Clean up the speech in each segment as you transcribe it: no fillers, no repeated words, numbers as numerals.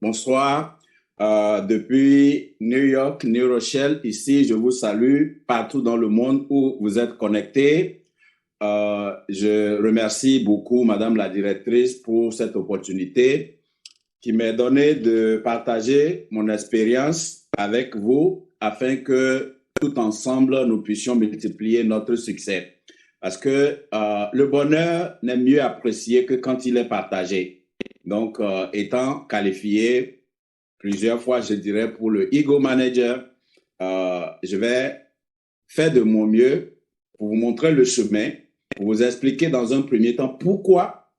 Bonsoir. Depuis New York, New Rochelle, ici, je vous salue partout dans le monde où vous êtes connectés. Je remercie beaucoup Madame la directrice pour cette opportunité qui m'est donnée de partager mon expérience avec vous afin que tout ensemble, nous puissions multiplier notre succès. Parce que le bonheur n'est mieux apprécié que quand il est partagé. Donc, étant qualifié plusieurs fois, je dirais, pour le Ego Manager, je vais faire de mon mieux pour vous montrer le chemin, pour vous expliquer dans un premier temps pourquoi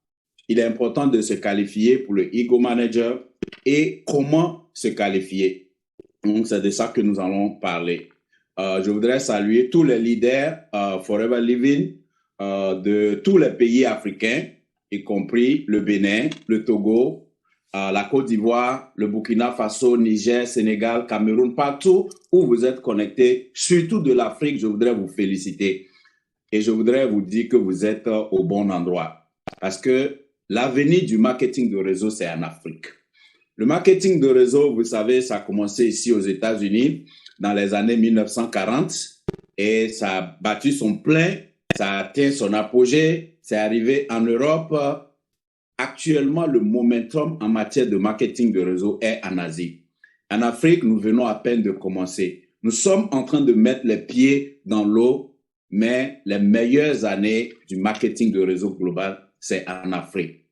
il est important de se qualifier pour le Ego Manager et comment se qualifier. Donc, c'est de ça que nous allons parler. Je voudrais saluer tous les leaders Forever Living de tous les pays africains, y compris le Bénin, le Togo, la Côte d'Ivoire, le Burkina Faso, Niger, Sénégal, Cameroun, partout où vous êtes connectés, surtout de l'Afrique, je voudrais vous féliciter. Et je voudrais vous dire que vous êtes au bon endroit. Parce que l'avenir du marketing de réseau, c'est en Afrique. Le marketing de réseau, vous savez, ça a commencé ici aux États-Unis dans les années 1940 et ça a battu son plein, ça a atteint son apogée, c'est arrivé en Europe. Actuellement, le momentum en matière de marketing de réseau est en Asie. En Afrique, nous venons à peine de commencer. Nous sommes en train de mettre les pieds dans l'eau, mais les meilleures années du marketing de réseau global, c'est en Afrique.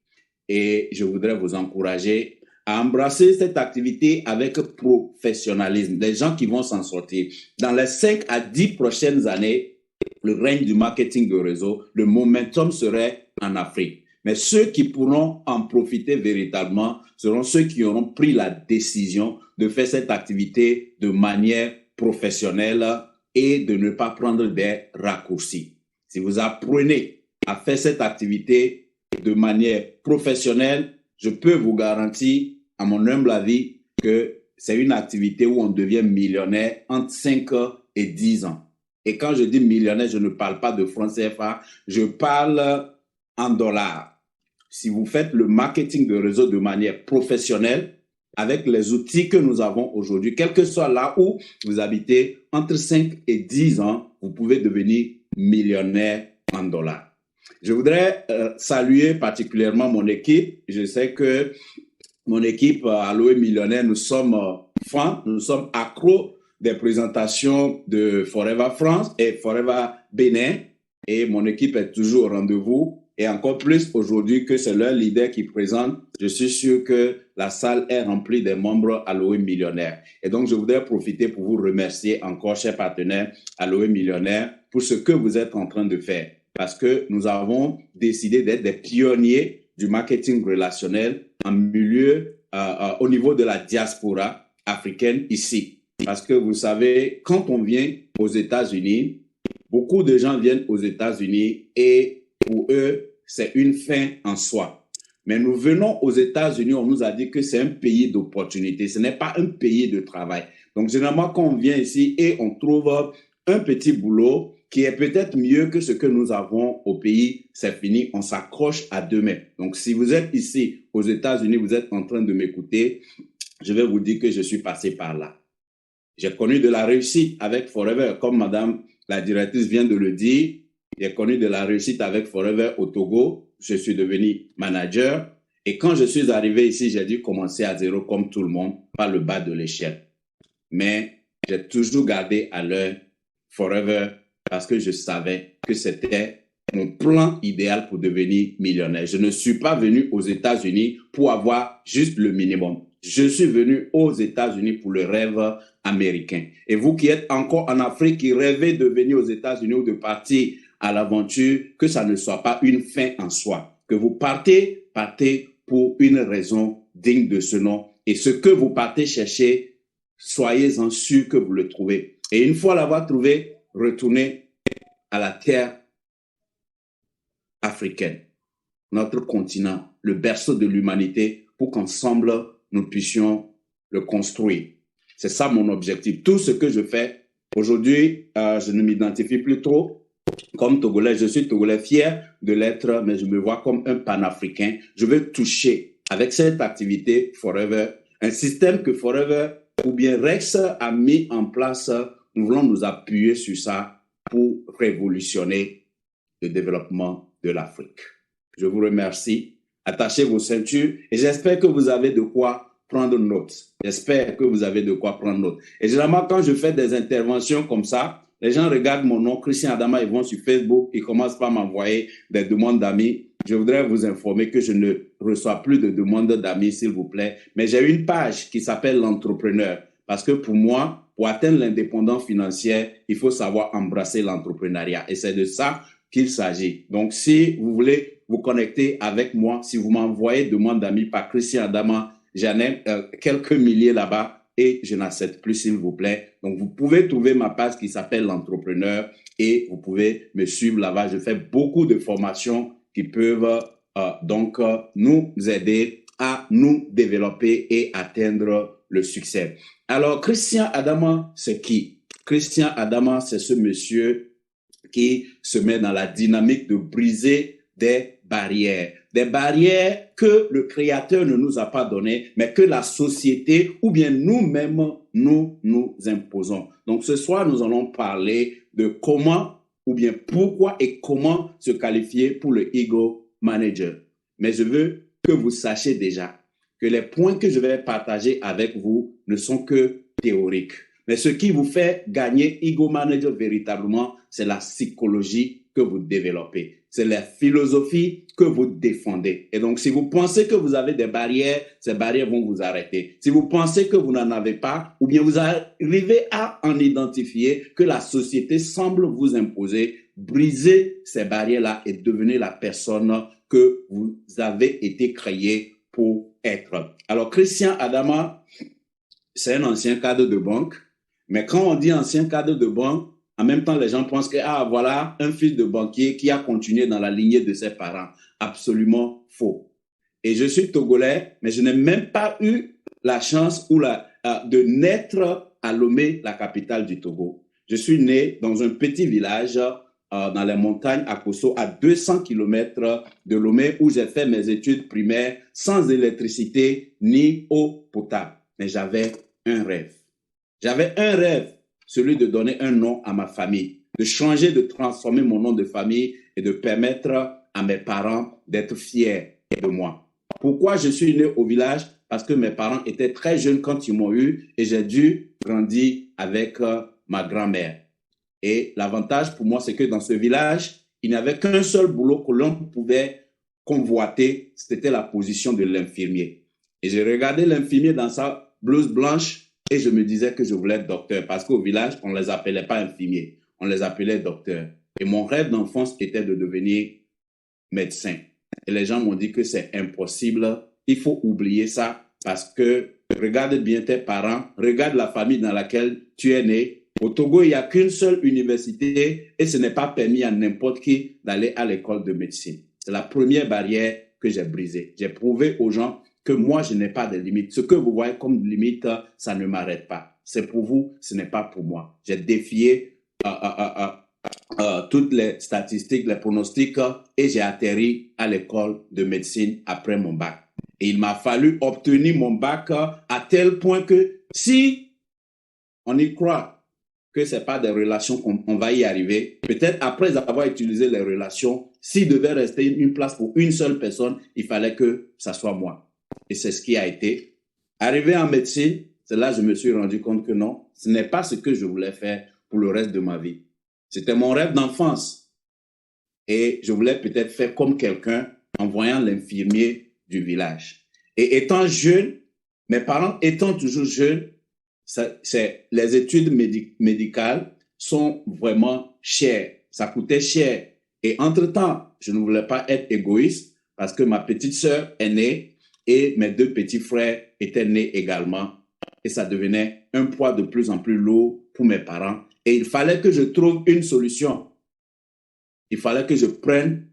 Et je voudrais vous encourager à embrasser cette activité avec professionnalisme. Les gens qui vont s'en sortir. Dans les 5 à 10 prochaines années, le règne du marketing de réseau, le momentum serait en Afrique. Mais ceux qui pourront en profiter véritablement seront ceux qui auront pris la décision de faire cette activité de manière professionnelle et de ne pas prendre des raccourcis. Si vous apprenez à faire cette activité de manière professionnelle, je peux vous garantir, à mon humble avis, que c'est une activité où on devient millionnaire entre 5 et 10 ans. Et quand je dis millionnaire, je ne parle pas de francs CFA, je parle en dollars. Si vous faites le marketing de réseau de manière professionnelle, avec les outils que nous avons aujourd'hui, quel que soit là où vous habitez, entre 5 et 10 ans, vous pouvez devenir millionnaire en dollars. Je voudrais saluer particulièrement mon équipe. Je sais que mon équipe Aloe Millionnaire, nous sommes fans, nous sommes accros des présentations de Forever France et Forever Bénin. Et mon équipe est toujours au rendez-vous. Et encore plus aujourd'hui que c'est leur leader qui présente, je suis sûr que la salle est remplie des membres Aloe Millionnaire. Et donc, je voudrais profiter pour vous remercier encore, chers partenaires Aloe Millionnaire, pour ce que vous êtes en train de faire. Parce que nous avons décidé d'être des pionniers du marketing relationnel en milieu, au niveau de la diaspora africaine ici. Parce que vous savez, quand on vient aux États-Unis, beaucoup de gens viennent aux États-Unis et pour eux, c'est une fin en soi. Mais nous venons aux États-Unis, on nous a dit que c'est un pays d'opportunités. Ce n'est pas un pays de travail. Donc, généralement, quand on vient ici et on trouve un petit boulot qui est peut-être mieux que ce que nous avons au pays, c'est fini, on s'accroche à demain. Donc, si vous êtes ici aux États-Unis, vous êtes en train de m'écouter, je vais vous dire que je suis passé par là. J'ai connu de la réussite avec Forever, comme Madame la directrice vient de le dire. J'ai connu de la réussite avec Forever au Togo. Je suis devenu manager. Et quand je suis arrivé ici, j'ai dû commencer à zéro comme tout le monde, par le bas de l'échelle. Mais j'ai toujours gardé à l'œil Forever parce que je savais que c'était mon plan idéal pour devenir millionnaire. Je ne suis pas venu aux États-Unis pour avoir juste le minimum. Je suis venu aux États-Unis pour le rêve américain. Et vous qui êtes encore en Afrique, qui rêvez de venir aux États-Unis ou de partir à l'aventure, que ça ne soit pas une fin en soi. Que vous partez pour une raison digne de ce nom. Et ce que vous partez chercher, soyez-en sûr que vous le trouvez. Et une fois l'avoir trouvé, retournez à la terre africaine, notre continent, le berceau de l'humanité, pour qu'ensemble, nous puissions le construire. C'est ça mon objectif. Tout ce que je fais, aujourd'hui, je ne m'identifie plus trop comme Togolais. Je suis Togolais, fier de l'être, mais je me vois comme un panafricain. Je veux toucher, avec cette activité Forever, Un système que Forever ou bien Rex a mis en place. Nous voulons nous appuyer sur ça pour révolutionner le développement de l'Afrique. Je vous remercie. Attachez vos ceintures et j'espère que vous avez de quoi prendre note. J'espère que vous avez de quoi prendre note. Et généralement, quand je fais des interventions comme ça, les gens regardent mon nom, Christian Adama, ils vont sur Facebook, ils commencent par m'envoyer des demandes d'amis. Je voudrais vous informer que je ne reçois plus de demandes d'amis, s'il vous plaît. Mais j'ai une page qui s'appelle l'entrepreneur. Parce que pour moi, pour atteindre l'indépendance financière, il faut savoir embrasser l'entrepreneuriat. Et c'est de ça qu'il s'agit. Donc, si vous voulez vous connecter avec moi, si vous m'envoyez demande d'amis par Christian Adama, j'en ai quelques milliers là-bas et je n'accepte plus, s'il vous plaît. Donc, vous pouvez trouver ma page qui s'appelle l'entrepreneur et vous pouvez me suivre là-bas. Je fais beaucoup de formations qui peuvent nous aider à nous développer et atteindre le succès. Alors, Christian Adama, c'est qui? Christian Adama, c'est ce monsieur qui se met dans la dynamique de briser des barrières que le Créateur ne nous a pas données, mais que la société ou bien nous-mêmes nous imposons. Donc, ce soir, nous allons parler de comment ou bien pourquoi et comment se qualifier pour le Ego Manager. Mais je veux que vous sachiez déjà que les points que je vais partager avec vous ne sont que théoriques. Mais ce qui vous fait gagner Ego Manager véritablement, c'est la psychologie que vous développez. C'est la philosophie que vous défendez. Et donc, si vous pensez que vous avez des barrières, ces barrières vont vous arrêter. Si vous pensez que vous n'en avez pas, ou bien vous arrivez à en identifier que la société semble vous imposer, brisez ces barrières-là et devenez la personne que vous avez été créé pour être. Alors, Christian Adama, c'est un ancien cadre de banque. Mais quand on dit ancien cadre de banque, en même temps, les gens pensent que, voilà, un fils de banquier qui a continué dans la lignée de ses parents. Absolument faux. Et je suis togolais, mais je n'ai même pas eu la chance de naître à Lomé, la capitale du Togo. Je suis né dans un petit village dans les montagnes à Kosso, à 200 km de Lomé, où j'ai fait mes études primaires sans électricité ni eau potable. Mais j'avais un rêve. J'avais un rêve, celui de donner un nom à ma famille, de changer, de transformer mon nom de famille et de permettre à mes parents d'être fiers de moi. Pourquoi je suis né au village? Parce que mes parents étaient très jeunes quand ils m'ont eu et j'ai dû grandir avec ma grand-mère. Et l'avantage pour moi, c'est que dans ce village, il n'y avait qu'un seul boulot que l'on pouvait convoiter, c'était la position de l'infirmier. Et j'ai regardé l'infirmier dans sa blouse blanche et je me disais que je voulais être docteur parce qu'au village, on ne les appelait pas infirmiers, on les appelait docteurs. Et mon rêve d'enfance était de devenir médecin. Et les gens m'ont dit que c'est impossible, il faut oublier ça parce que regarde bien tes parents, regarde la famille dans laquelle tu es né. Au Togo, il n'y a qu'une seule université et ce n'est pas permis à n'importe qui d'aller à l'école de médecine. C'est la première barrière que j'ai brisée. J'ai prouvé aux gens que moi, je n'ai pas de limites. Ce que vous voyez comme limite, ça ne m'arrête pas. C'est pour vous, ce n'est pas pour moi. J'ai défié toutes les statistiques, les pronostics et j'ai atterri à l'école de médecine après mon bac. Et il m'a fallu obtenir mon bac à tel point que si on y croit que ce n'est pas des relations qu'on va y arriver, peut-être après avoir utilisé les relations, s'il devait rester une place pour une seule personne, il fallait que ça soit moi. Et c'est ce qui a été. Arrivé en médecine, c'est là que je me suis rendu compte que non, ce n'est pas ce que je voulais faire pour le reste de ma vie. C'était mon rêve d'enfance. Et je voulais peut-être faire comme quelqu'un en voyant l'infirmier du village. Et étant jeune, mes parents étant toujours jeunes, les études médicales sont vraiment chères. Ça coûtait cher. Et entre-temps, je ne voulais pas être égoïste parce que ma petite sœur est née et mes deux petits frères étaient nés également. Et ça devenait un poids de plus en plus lourd pour mes parents. Et il fallait que je trouve une solution. Il fallait que je prenne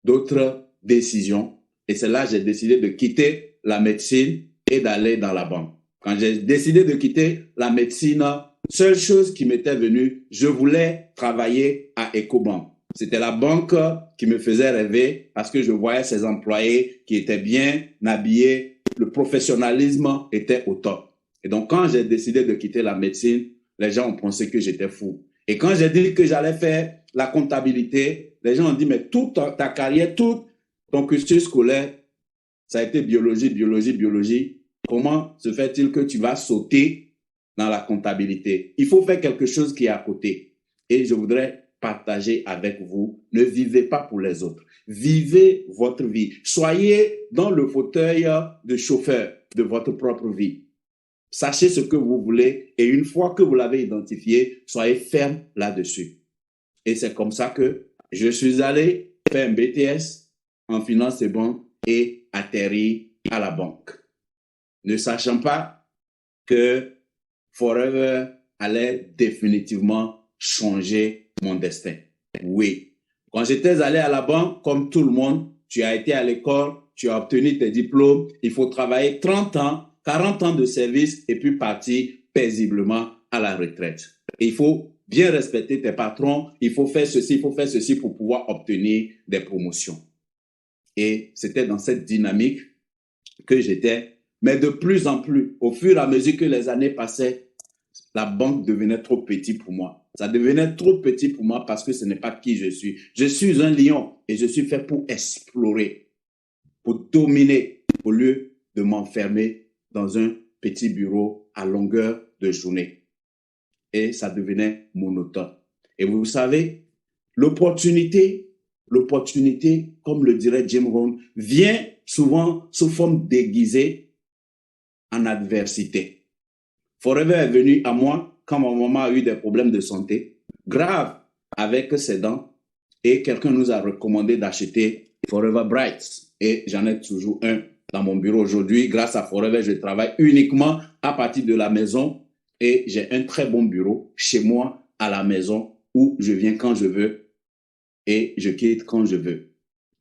d'autres décisions. Et c'est là que j'ai décidé de quitter la médecine et d'aller dans la banque. Quand j'ai décidé de quitter la médecine, seule chose qui m'était venue, je voulais travailler à Ecobank. C'était la banque qui me faisait rêver parce que je voyais ces employés qui étaient bien habillés, le professionnalisme était au top. Et donc, quand j'ai décidé de quitter la médecine, les gens ont pensé que j'étais fou. Et quand j'ai dit que j'allais faire la comptabilité, les gens ont dit, mais toute ta carrière, tout ton cursus scolaire, ça a été biologie, biologie, biologie. Comment se fait-il que tu vas sauter dans la comptabilité? Il faut faire quelque chose qui est à côté. Et je voudrais partager avec vous, ne vivez pas pour les autres. Vivez votre vie. Soyez dans le fauteuil de chauffeur de votre propre vie. Sachez ce que vous voulez et une fois que vous l'avez identifié, soyez ferme là-dessus. Et c'est comme ça que je suis allé faire un BTS en finance et banque et atterri à la banque. Ne sachant pas que Forever allait définitivement changer mon destin. Oui. Quand j'étais allé à la banque, comme tout le monde, tu as été à l'école, tu as obtenu tes diplômes, il faut travailler 30 ans, 40 ans de service et puis partir paisiblement à la retraite. Et il faut bien respecter tes patrons, il faut faire ceci pour pouvoir obtenir des promotions. Et c'était dans cette dynamique que j'étais. Mais de plus en plus, au fur et à mesure que les années passaient, la banque devenait trop petite pour moi. Ça devenait trop petit pour moi parce que ce n'est pas qui je suis. Je suis un lion et je suis fait pour explorer, pour dominer, au lieu de m'enfermer dans un petit bureau à longueur de journée. Et ça devenait monotone. Et vous savez, l'opportunité, comme le dirait Jim Rohn, vient souvent sous forme déguisée en adversité. Forever est venu à moi quand ma maman a eu des problèmes de santé graves avec ses dents et quelqu'un nous a recommandé d'acheter Forever Bright et j'en ai toujours un dans mon bureau aujourd'hui. Grâce à Forever, je travaille uniquement à partir de la maison et j'ai un très bon bureau chez moi à la maison où je viens quand je veux et je quitte quand je veux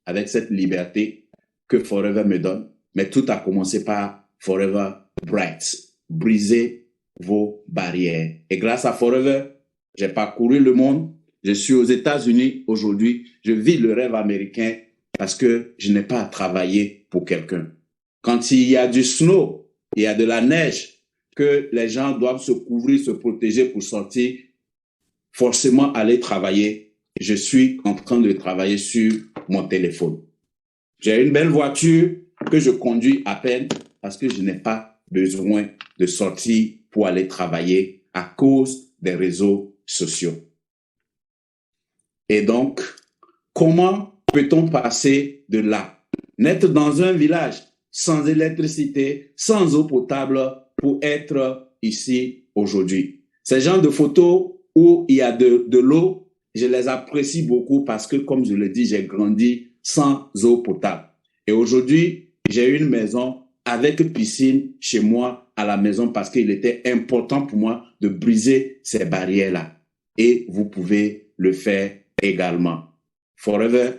avec cette liberté que Forever me donne. Mais tout a commencé par Forever Bright. Briser vos barrières. Et grâce à Forever, j'ai parcouru le monde. Je suis aux États-Unis aujourd'hui. Je vis le rêve américain parce que je n'ai pas à travailler pour quelqu'un. Quand il y a du snow, il y a de la neige, que les gens doivent se couvrir, se protéger pour sortir, forcément aller travailler. Je suis en train de travailler sur mon téléphone. J'ai une belle voiture que je conduis à peine parce que je n'ai pas besoin de sortir pour aller travailler à cause des réseaux sociaux. Et donc, comment peut-on passer de là? Naître dans un village sans électricité, sans eau potable pour être ici aujourd'hui. Ces genres de photos où il y a de l'eau, je les apprécie beaucoup parce que, comme je le dis, j'ai grandi sans eau potable. Et aujourd'hui, j'ai une maison avec piscine chez moi à la maison parce qu'il était important pour moi de briser ces barrières-là. Et vous pouvez le faire également. Forever,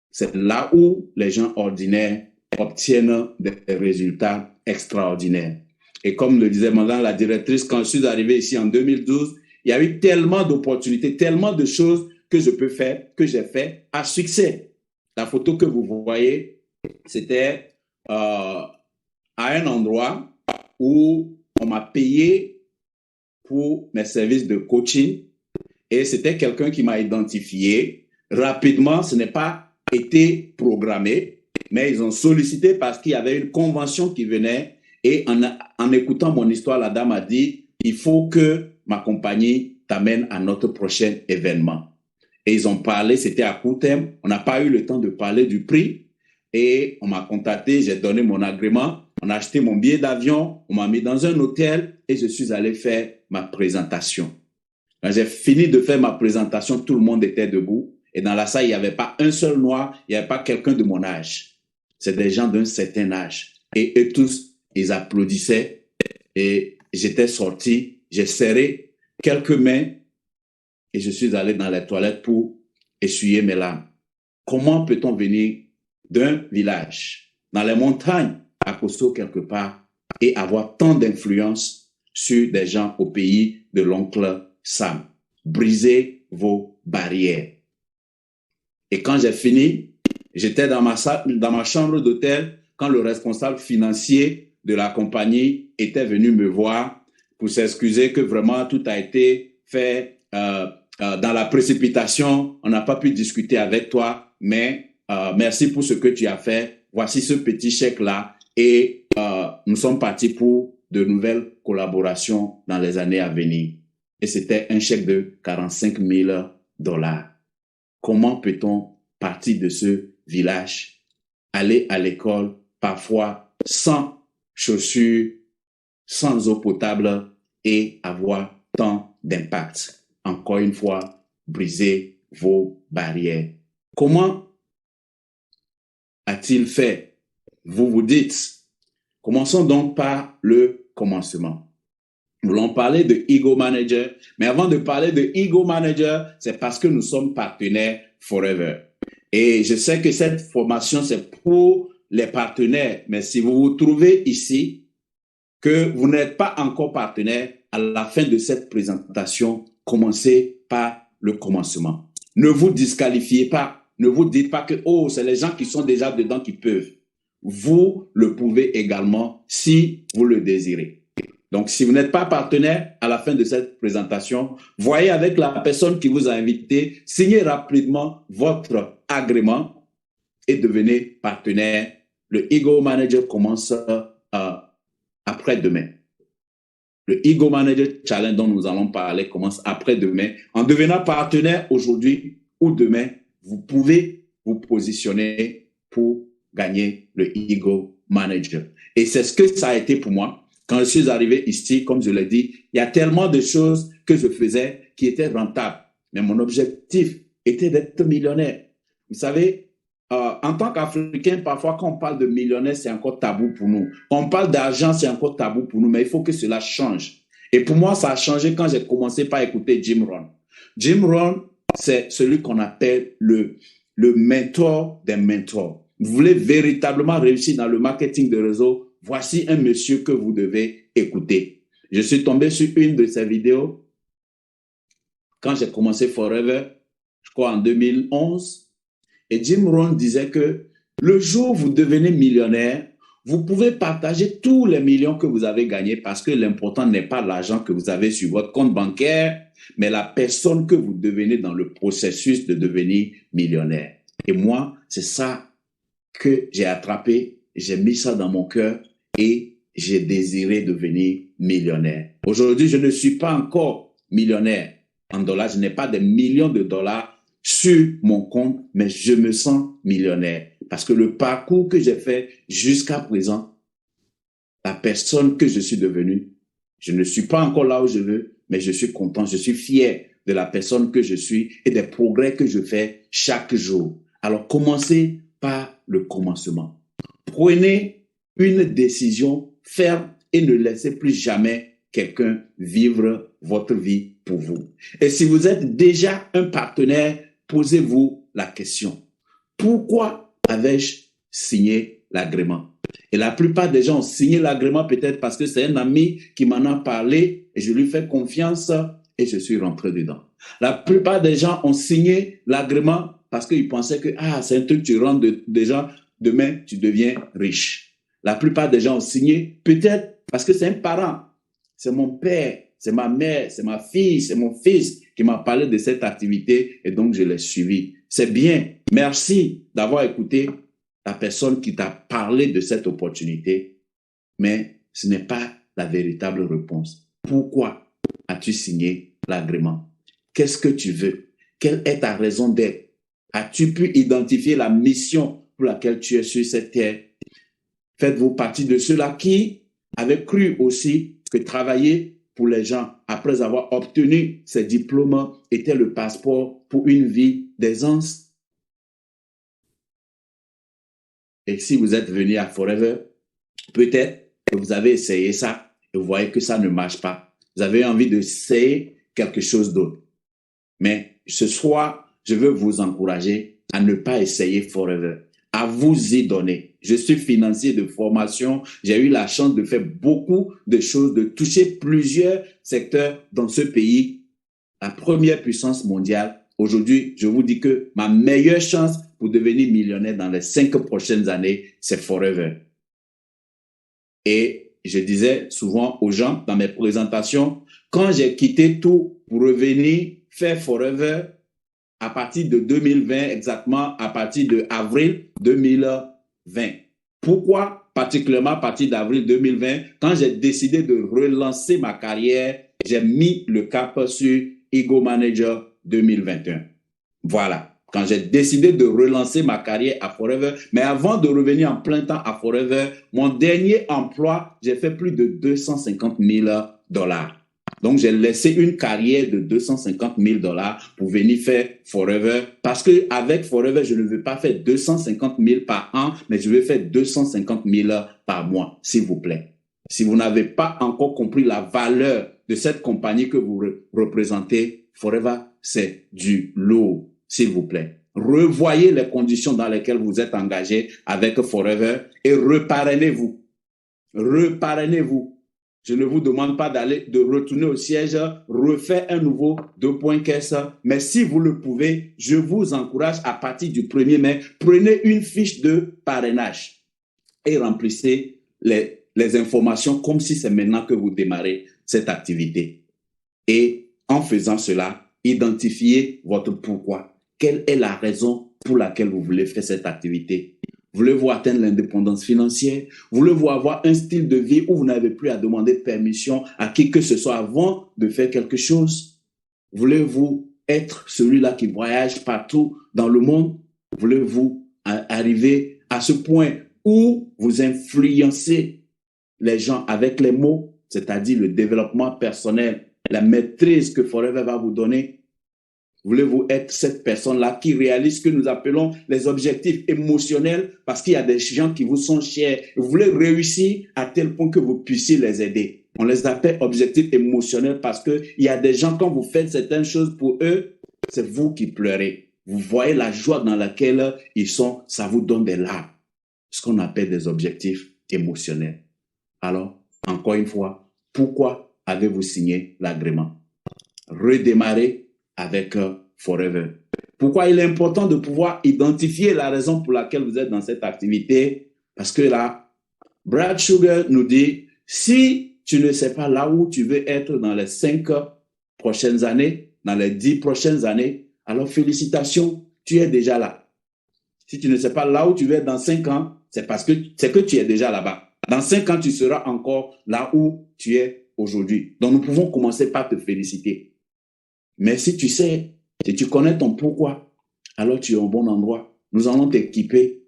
c'est là où les gens ordinaires obtiennent des résultats extraordinaires. Et comme le disait madame la directrice, quand je suis arrivé ici en 2012, il y a eu tellement d'opportunités, tellement de choses que je peux faire, que j'ai fait à succès. La photo que vous voyez, c'était à un endroit où on m'a payé pour mes services de coaching et c'était quelqu'un qui m'a identifié. Rapidement, ce n'est pas été programmé, mais ils ont sollicité parce qu'il y avait une convention qui venait et en écoutant mon histoire, la dame a dit, il faut que ma compagnie t'amène à notre prochain événement. Et ils ont parlé, c'était à court terme, on n'a pas eu le temps de parler du prix et on m'a contacté, j'ai donné mon agrément, on a acheté mon billet d'avion, on m'a mis dans un hôtel et je suis allé faire ma présentation. Quand j'ai fini de faire ma présentation, tout le monde était debout et dans la salle, il n'y avait pas un seul noir, il n'y avait pas quelqu'un de mon âge. C'est des gens d'un certain âge. Et eux tous, ils applaudissaient et j'étais sorti, j'ai serré quelques mains et je suis allé dans les toilettes pour essuyer mes larmes. Comment peut-on venir d'un village, dans les montagnes, à Kosso quelque part, et avoir tant d'influence sur des gens au pays de l'oncle Sam? Brisez vos barrières. Et quand j'ai fini, j'étais dans ma chambre d'hôtel. quand le responsable financier de la compagnie était venu me voir pour s'excuser que vraiment tout a été fait dans la précipitation. On n'a pas pu discuter avec toi, mais merci pour ce que tu as fait. Voici ce petit chèque-là et nous sommes partis pour de nouvelles collaborations dans les années à venir. Et c'était un chèque de 45 000 $. Comment peut-on partir de ce village, aller à l'école, parfois sans chaussures, sans eau potable et avoir tant d'impact? Encore une fois, briser vos barrières. Comment a-t-il fait? Vous vous dites. Commençons donc par le commencement. Nous voulons parler de Ego Manager, mais avant de parler de Ego Manager, c'est parce que nous sommes partenaires Forever. Et je sais que cette formation, c'est pour les partenaires, mais si vous vous trouvez ici, que vous n'êtes pas encore partenaire, à la fin de cette présentation, commencez par le commencement. Ne vous disqualifiez pas, ne vous dites pas que oh, c'est les gens qui sont déjà dedans qui peuvent. Vous le pouvez également si vous le désirez. Donc, si vous n'êtes pas partenaire, à la fin de cette présentation, voyez avec la personne qui vous a invité, signez rapidement votre agrément et devenez partenaire. Le Ego Manager commence après-demain. Le Ego Manager Challenge dont nous allons parler commence après-demain. En devenant partenaire aujourd'hui ou demain, vous pouvez vous positionner pour gagner le Ego Manager. Et c'est ce que ça a été pour moi. Quand je suis arrivé ici, comme je l'ai dit, il y a tellement de choses que je faisais qui étaient rentables. Mais mon objectif était d'être millionnaire. Vous savez, en tant qu'Africain, parfois quand on parle de millionnaire, c'est encore tabou pour nous. Quand on parle d'argent, c'est encore tabou pour nous, mais il faut que cela change. Et pour moi, ça a changé quand j'ai commencé par écouter Jim Rohn. Jim Rohn, c'est celui qu'on appelle le mentor des mentors. Vous voulez véritablement réussir dans le marketing de réseau, voici un monsieur que vous devez écouter. Je suis tombé sur une de ses vidéos quand j'ai commencé Forever, je crois en 2011. Et Jim Rohn disait que le jour où vous devenez millionnaire, vous pouvez partager tous les millions que vous avez gagnés parce que l'important n'est pas l'argent que vous avez sur votre compte bancaire, mais la personne que vous devenez dans le processus de devenir millionnaire. Et moi, c'est ça que j'ai attrapé, j'ai mis ça dans mon cœur et j'ai désiré devenir millionnaire. Aujourd'hui, je ne suis pas encore millionnaire en dollars, je n'ai pas des millions de dollars sur mon compte, mais je me sens millionnaire parce que le parcours que j'ai fait jusqu'à présent, la personne que je suis devenue, je ne suis pas encore là où je veux, mais je suis content, je suis fier de la personne que je suis et des progrès que je fais chaque jour. Alors, commencez par le commencement. Prenez une décision ferme et ne laissez plus jamais quelqu'un vivre votre vie pour vous. Et si vous êtes déjà un partenaire, posez-vous la question. Pourquoi avais-je signé l'agrément? Et la plupart des gens ont signé l'agrément peut-être parce que c'est un ami qui m'en a parlé et je lui fais confiance et je suis rentré dedans. La plupart des gens ont signé l'agrément parce qu'ils pensaient que c'est un truc, tu rentres déjà, demain tu deviens riche. La plupart des gens ont signé peut-être parce que c'est un parent, c'est mon père, c'est ma mère, c'est ma fille, c'est mon fils qui m'a parlé de cette activité et donc je l'ai suivi. C'est bien. Merci d'avoir écouté la personne qui t'a parlé de cette opportunité, mais ce n'est pas la véritable réponse. Pourquoi as-tu signé l'agrément? Qu'est-ce que tu veux? Quelle est ta raison d'être? As-tu pu identifier la mission pour laquelle tu es sur cette terre? Faites-vous partie de ceux-là qui avaient cru aussi que travailler pour les gens, après avoir obtenu ces diplômes, était le passeport pour une vie d'aisance? Et si vous êtes venu à Forever, peut-être que vous avez essayé ça et vous voyez que ça ne marche pas. Vous avez envie d'essayer quelque chose d'autre. Mais ce soir, je veux vous encourager à ne pas essayer Forever, à vous y donner. Je suis financier de formation. J'ai eu la chance de faire beaucoup de choses, de toucher plusieurs secteurs dans ce pays, la première puissance mondiale. Aujourd'hui, je vous dis que ma meilleure chance pour devenir millionnaire dans les 5 prochaines années, c'est Forever. Et je disais souvent aux gens dans mes présentations, quand j'ai quitté tout pour revenir faire Forever, à partir de 2020, exactement à partir de avril 2020. Pourquoi particulièrement à partir d'avril 2020, quand j'ai décidé de relancer ma carrière, j'ai mis le cap sur Ego Manager 2021. Voilà. Quand j'ai décidé de relancer ma carrière à Forever, mais avant de revenir en plein temps à Forever, mon dernier emploi, j'ai fait plus de 250 000 dollars. Donc, j'ai laissé une carrière de 250 000 dollars pour venir faire Forever. Parce que avec Forever, je ne veux pas faire 250 000 par an, mais je veux faire 250 000 par mois, s'il vous plaît. Si vous n'avez pas encore compris la valeur de cette compagnie que vous représentez, Forever, c'est du lourd, s'il vous plaît. Revoyez les conditions dans lesquelles vous êtes engagé avec Forever et reparrainez-vous. Reparrainez-vous. Je ne vous demande pas de retourner au siège, refaire un nouveau 2 points caisse, mais si vous le pouvez, je vous encourage à partir du 1er mai, prenez une fiche de parrainage et remplissez les informations comme si c'est maintenant que vous démarrez cette activité. Et en faisant cela, identifiez votre pourquoi. Quelle est la raison pour laquelle vous voulez faire cette activité? Voulez-vous atteindre l'indépendance financière? Voulez-vous avoir un style de vie où vous n'avez plus à demander permission à qui que ce soit avant de faire quelque chose? Voulez-vous être celui-là qui voyage partout dans le monde? Voulez-vous arriver à ce point où vous influencez les gens avec les mots, c'est-à-dire le développement personnel, la maîtrise que Forever va vous donner? Voulez-vous être cette personne-là qui réalise ce que nous appelons les objectifs émotionnels parce qu'il y a des gens qui vous sont chers. Vous voulez réussir à tel point que vous puissiez les aider. On les appelle objectifs émotionnels parce qu'il y a des gens, quand vous faites certaines choses pour eux, c'est vous qui pleurez. Vous voyez la joie dans laquelle ils sont, ça vous donne des larmes. Ce qu'on appelle des objectifs émotionnels. Alors, encore une fois, pourquoi avez-vous signé l'agrément? Redémarrer avec Forever. Pourquoi il est important de pouvoir identifier la raison pour laquelle vous êtes dans cette activité? Parce que là, Brad Sugar nous dit, si tu ne sais pas là où tu veux être dans les 5 prochaines années, dans les 10 prochaines années, alors félicitations, tu es déjà là. Si tu ne sais pas là où tu veux être dans 5 ans, c'est parce que tu es déjà là-bas. Dans 5 ans, tu seras encore là où tu es aujourd'hui. Donc, nous pouvons commencer par te féliciter. Mais si tu sais, si tu connais ton pourquoi, alors tu es au bon endroit. Nous allons t'équiper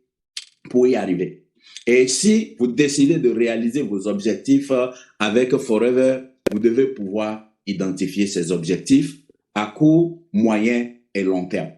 pour y arriver. Et si vous décidez de réaliser vos objectifs avec Forever, vous devez pouvoir identifier ces objectifs à court, moyen et long terme.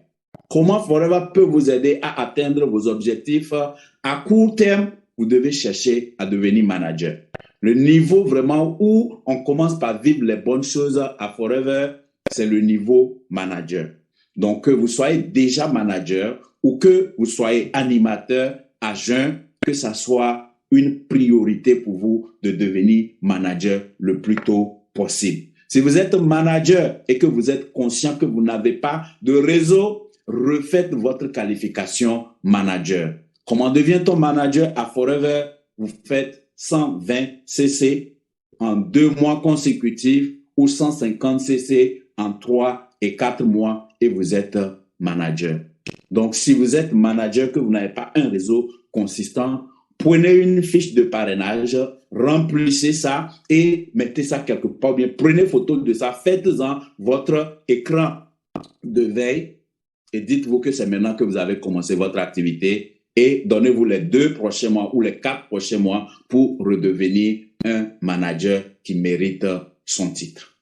Comment Forever peut vous aider à atteindre vos objectifs? À court terme, vous devez chercher à devenir manager. Le niveau vraiment où on commence par vivre les bonnes choses à Forever, c'est le niveau manager. Donc, que vous soyez déjà manager ou que vous soyez animateur à jeun, que ça soit une priorité pour vous de devenir manager le plus tôt possible. Si vous êtes manager et que vous êtes conscient que vous n'avez pas de réseau, refaites votre qualification manager. Comment devient-on manager à Forever? Vous faites 120 CC en 2 mois consécutifs ou 150 CC en 3 et 4 mois et vous êtes manager. Donc, si vous êtes manager, que vous n'avez pas un réseau consistant, prenez une fiche de parrainage, remplissez ça et mettez ça quelque part bien. Prenez photo de ça, faites-en votre écran de veille et dites-vous que c'est maintenant que vous avez commencé votre activité et donnez-vous les 2 prochains mois ou les 4 prochains mois pour redevenir un manager qui mérite son titre.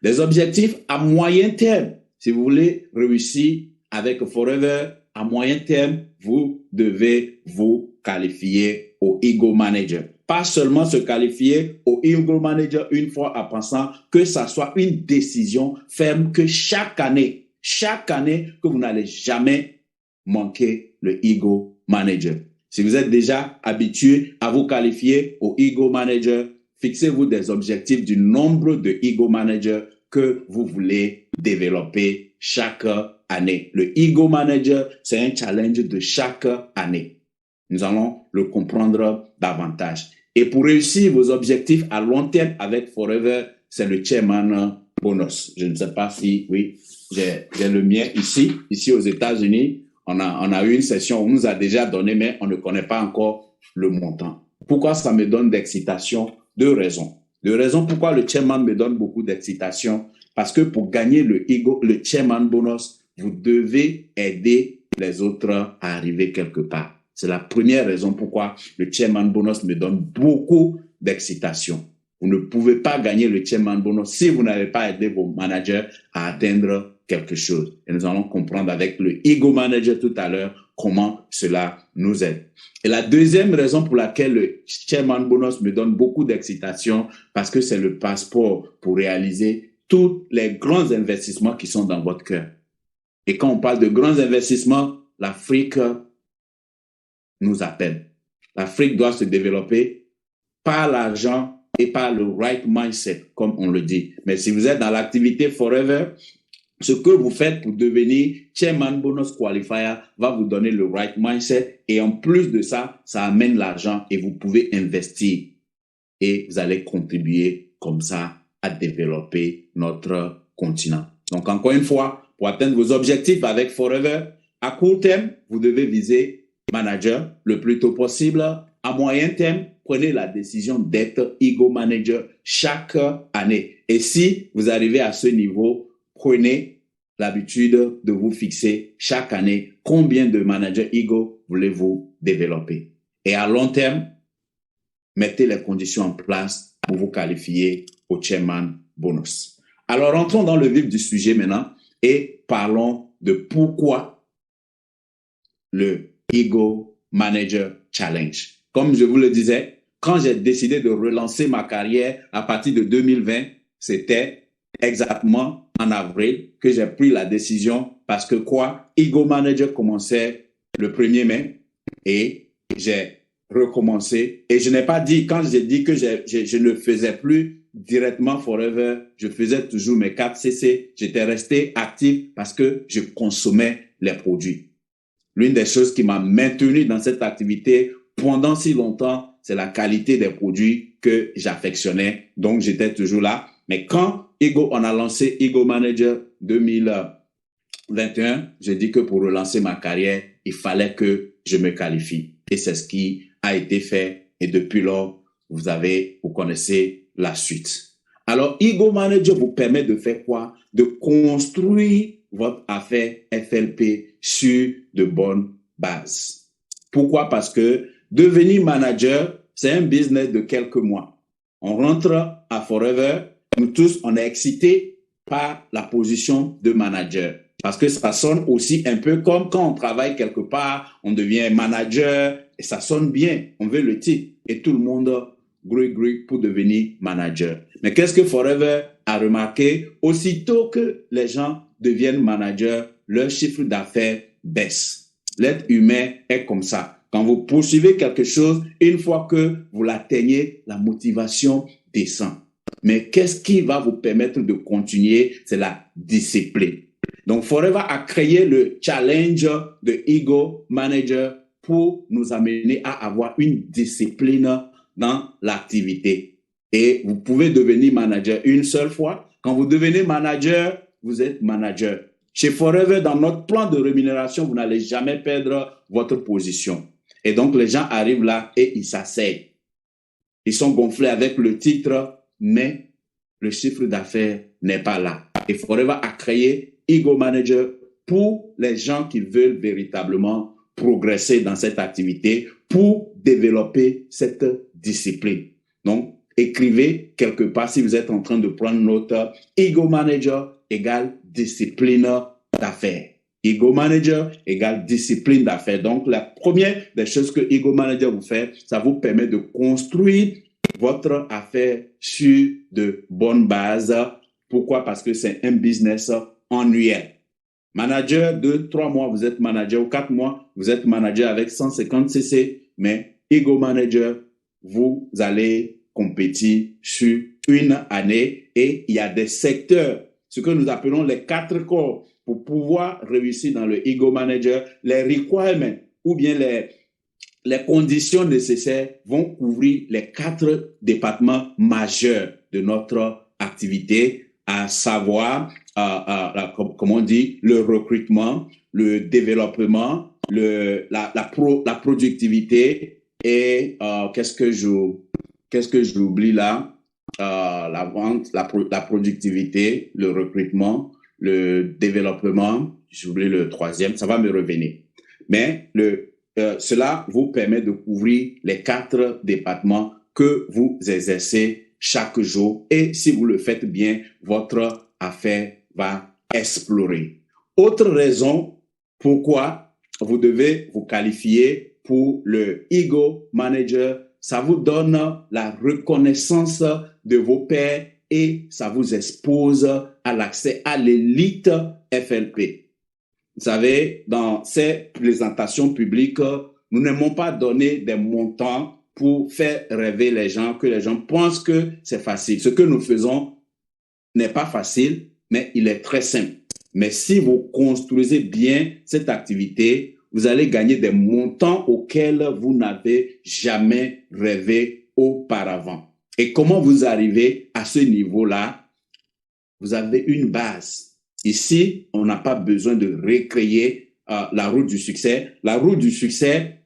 Les objectifs à moyen terme, si vous voulez réussir avec Forever, à moyen terme, vous devez vous qualifier au Ego Manager. Pas seulement se qualifier au Ego Manager une fois en pensant que ça soit une décision ferme que chaque année que vous n'allez jamais manquer le Ego Manager. Si vous êtes déjà habitué à vous qualifier au Ego Manager, fixez-vous des objectifs du nombre de Ego Manager que vous voulez développer chaque année. Le Ego Manager, c'est un challenge de chaque année. Nous allons le comprendre davantage. Et pour réussir vos objectifs à long terme avec Forever, c'est le Chairman Bonus. Je ne sais pas si, oui, j'ai le mien ici aux États-Unis. On a eu une session où on nous a déjà donné, mais on ne connaît pas encore le montant. Pourquoi ça me donne d'excitation? Deux raisons. Deux raisons pourquoi le Chairman me donne beaucoup d'excitation. Parce que pour gagner le Chairman Bonus, vous devez aider les autres à arriver quelque part. C'est la première raison pourquoi le Chairman Bonus me donne beaucoup d'excitation. Vous ne pouvez pas gagner le Chairman Bonus si vous n'avez pas aidé vos managers à atteindre quelque chose. Et nous allons comprendre avec le Ego Manager tout à l'heure comment cela nous aide. Et la deuxième raison pour laquelle le Chairman Bonus me donne beaucoup d'excitation, parce que c'est le passeport pour réaliser tous les grands investissements qui sont dans votre cœur. Et quand on parle de grands investissements, l'Afrique nous appelle. L'Afrique doit se développer par l'argent et par le right mindset, comme on le dit. Mais si vous êtes dans l'activité Forever, ce que vous faites pour devenir Chairman Bonus Qualifier va vous donner le right mindset. Et en plus de ça, ça amène l'argent et vous pouvez investir. Et vous allez contribuer comme ça à développer notre continent. Donc, encore une fois, pour atteindre vos objectifs avec Forever, à court terme, vous devez viser manager le plus tôt possible. À moyen terme, prenez la décision d'être Ego Manager chaque année. Et si vous arrivez à ce niveau, prenez l'habitude de vous fixer chaque année combien de managers Ego voulez-vous développer. Et à long terme, mettez les conditions en place pour vous qualifier au Chairman Bonus. Alors, rentrons dans le vif du sujet maintenant et parlons de pourquoi le Ego Manager Challenge. Comme je vous le disais, quand j'ai décidé de relancer ma carrière à partir de 2020, c'était exactement en avril que j'ai pris la décision parce que Ego Manager commençait le 1er mai et j'ai recommencé. Et je n'ai pas dit, quand j'ai dit que je ne faisais plus directement Forever, je faisais toujours mes 4 CC. J'étais resté actif parce que je consommais les produits. L'une des choses qui m'a maintenu dans cette activité pendant si longtemps, c'est la qualité des produits que j'affectionnais. Donc, j'étais toujours là. Mais quand on a lancé Ego Manager 2021, j'ai dit que pour relancer ma carrière, il fallait que je me qualifie. Et c'est ce qui a été fait. Et depuis lors, vous connaissez la suite. Alors, Ego Manager vous permet de faire quoi? De construire votre affaire FLP sur de bonnes bases. Pourquoi? Parce que devenir manager, c'est un business de quelques mois. On rentre à Forever, nous tous, on est excités par la position de manager. Parce que ça sonne aussi un peu comme quand on travaille quelque part, on devient manager et ça sonne bien. On veut le titre et tout le monde grouille pour devenir manager. Mais qu'est-ce que Forever a remarqué? Aussitôt que les gens deviennent managers, leur chiffre d'affaires baisse. L'être humain est comme ça. Quand vous poursuivez quelque chose, une fois que vous l'atteignez, la motivation descend. Mais qu'est-ce qui va vous permettre de continuer? C'est la discipline. Donc, Forever a créé le challenge de Ego Manager pour nous amener à avoir une discipline dans l'activité. Et vous pouvez devenir manager une seule fois. Quand vous devenez manager, vous êtes manager. Chez Forever, dans notre plan de rémunération, vous n'allez jamais perdre votre position. Et donc, les gens arrivent là et ils s'asseyent. Ils sont gonflés avec le titre, mais le chiffre d'affaires n'est pas là. Et Forever a créé Ego Manager pour les gens qui veulent véritablement progresser dans cette activité, pour développer cette discipline. Donc, écrivez quelque part si vous êtes en train de prendre note, Ego Manager égale discipline d'affaires. Ego Manager égale discipline d'affaires. Donc, la première des choses que Ego Manager vous fait, ça vous permet de construire votre affaire sur de bonnes bases. Pourquoi? Parce que c'est un business annuel. Manager, 2-3 mois, vous êtes manager, ou 4 mois, vous êtes manager avec 150 CC, mais Ego Manager, vous allez compétir sur une année et il y a des secteurs, ce que nous appelons les 4 corps, pour pouvoir réussir dans le Ego Manager, les requirements ou bien les conditions nécessaires vont couvrir les 4 départements majeurs de notre activité, à savoir, comme on dit, le recrutement, le développement, la productivité et qu'est-ce que j'oublie là? La vente, la productivité, le recrutement, le développement, j'oublie le troisième, ça va me revenir. Mais cela vous permet de couvrir les 4 départements que vous exercez chaque jour. Et si vous le faites bien, votre affaire va explorer. Autre raison pourquoi vous devez vous qualifier pour le Ego Manager, ça vous donne la reconnaissance de vos pairs et ça vous expose à l'accès à l'élite FLP. Vous savez, dans ces présentations publiques, nous n'aimons pas donner des montants pour faire rêver les gens, que les gens pensent que c'est facile. Ce que nous faisons n'est pas facile, mais il est très simple. Mais si vous construisez bien cette activité, vous allez gagner des montants auxquels vous n'avez jamais rêvé auparavant. Et comment vous arrivez à ce niveau-là? Vous avez une base. Ici, on n'a pas besoin de recréer la route du succès. La route du succès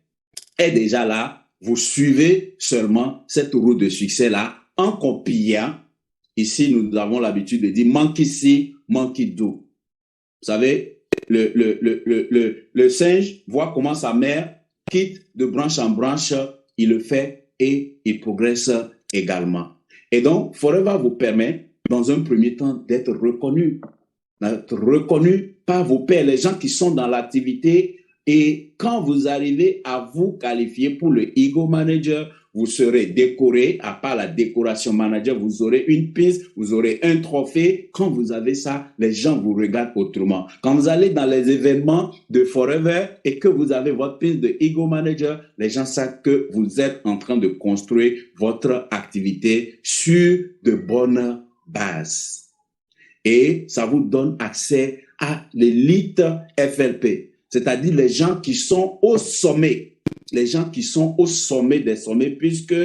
est déjà là. Vous suivez seulement cette route de succès-là en copiant. Ici, nous avons l'habitude de dire monkey see, monkey do. Vous savez, le singe voit comment sa mère quitte de branche en branche, il le fait et il progresse également. Et donc, Forever vous permet, dans un premier temps, d'être reconnu par vos pairs, les gens qui sont dans l'activité. Et quand vous arrivez à vous qualifier pour le Ego Manager, vous serez décoré. À part la décoration manager, vous aurez une piste, vous aurez un trophée. Quand vous avez ça, les gens vous regardent autrement. Quand vous allez dans les événements de Forever et que vous avez votre piste de Ego Manager, les gens savent que vous êtes en train de construire votre activité sur de bonnes bases. Et ça vous donne accès à l'élite FLP, c'est-à-dire les gens qui sont au sommet. Les gens qui sont au sommet des sommets, puisque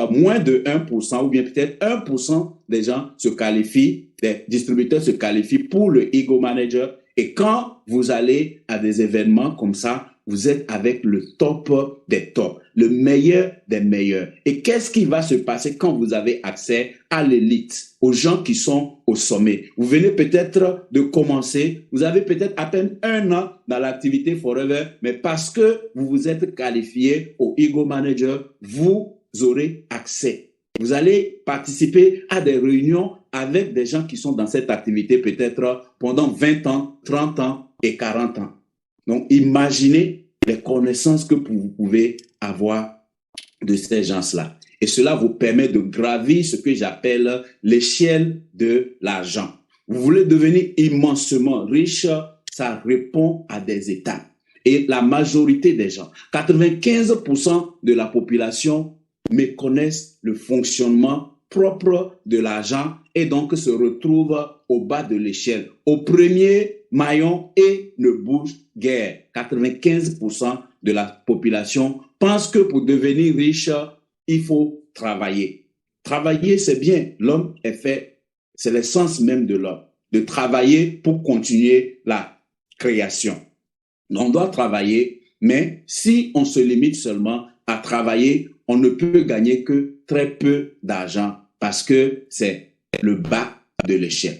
moins de 1% ou bien peut-être 1% des gens se qualifient, des distributeurs se qualifient pour le Ego Manager. Et quand vous allez à des événements comme ça, vous êtes avec le top des tops, le meilleur des meilleurs. Et qu'est-ce qui va se passer quand vous avez accès à l'élite, aux gens qui sont au sommet? Vous venez peut-être de commencer, vous avez peut-être à peine 1 an dans l'activité Forever, mais parce que vous vous êtes qualifié au Ego Manager, vous aurez accès. Vous allez participer à des réunions avec des gens qui sont dans cette activité peut-être pendant 20 ans, 30 ans et 40 ans. Donc, imaginez les connaissances que vous pouvez avoir de ces gens-là. Et cela vous permet de gravir ce que j'appelle l'échelle de l'argent. Vous voulez devenir immensement riche, ça répond à des étapes. Et la majorité des gens, 95% de la population méconnaissent le fonctionnement propre de l'argent et donc se retrouvent au bas de l'échelle, au premier maillon et ne bougent guère. 95% de la population pense que pour devenir riche, il faut travailler. Travailler, c'est bien. L'homme est fait, c'est l'essence même de l'homme, de travailler pour continuer la création. On doit travailler, mais si on se limite seulement à travailler, on ne peut gagner que très peu d'argent parce que c'est le bas de l'échelle.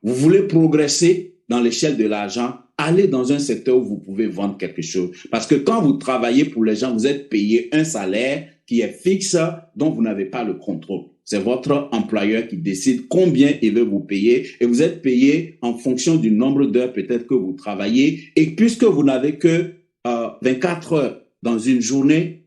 Vous voulez progresser dans l'échelle de l'argent, allez dans un secteur où vous pouvez vendre quelque chose. Parce que quand vous travaillez pour les gens, vous êtes payé un salaire qui est fixe, dont vous n'avez pas le contrôle. C'est votre employeur qui décide combien il veut vous payer et vous êtes payé en fonction du nombre d'heures peut-être que vous travaillez. Et puisque vous n'avez que 24 heures dans une journée,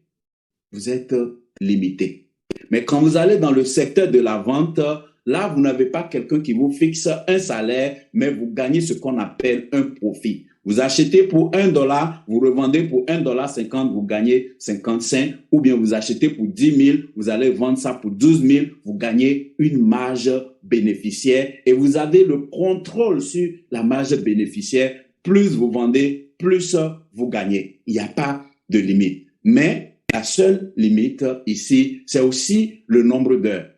vous êtes limité. Mais quand vous allez dans le secteur de la vente, là, vous n'avez pas quelqu'un qui vous fixe un salaire, mais vous gagnez ce qu'on appelle un profit. Vous achetez pour $1, vous revendez pour $1.50, vous gagnez 55, ou bien vous achetez pour 10 000, vous allez vendre ça pour 12 000, vous gagnez une marge bénéficiaire et vous avez le contrôle sur la marge bénéficiaire. Plus vous vendez, plus vous gagnez. Il n'y a pas de limite. Mais la seule limite ici, c'est aussi le nombre d'heures.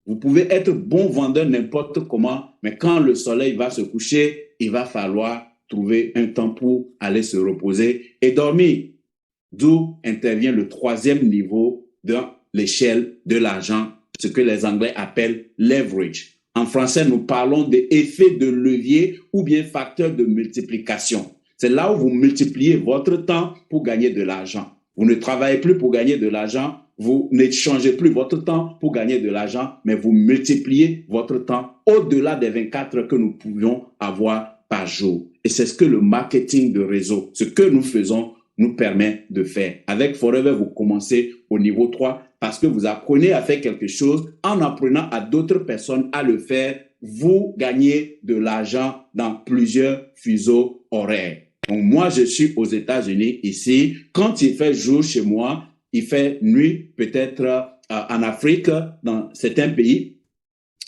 Vous pouvez être bon vendeur n'importe comment, mais quand le soleil va se coucher, il va falloir trouver un temps pour aller se reposer et dormir. D'où intervient le troisième niveau de l'échelle de l'argent, ce que les Anglais appellent leverage. En français, nous parlons d'effet de levier ou bien facteur de multiplication. C'est là où vous multipliez votre temps pour gagner de l'argent. Vous ne travaillez plus pour gagner de l'argent, vous n'échangez plus votre temps pour gagner de l'argent, mais vous multipliez votre temps au-delà des 24 heures que nous pouvions avoir par jour. Et c'est ce que le marketing de réseau, ce que nous faisons, nous permet de faire. Avec Forever, vous commencez au niveau 3 parce que vous apprenez à faire quelque chose. En apprenant à d'autres personnes à le faire, vous gagnez de l'argent dans plusieurs fuseaux horaires. Donc moi, je suis aux États-Unis ici. Quand il fait jour chez moi, il fait nuit peut-être en Afrique, dans certains pays.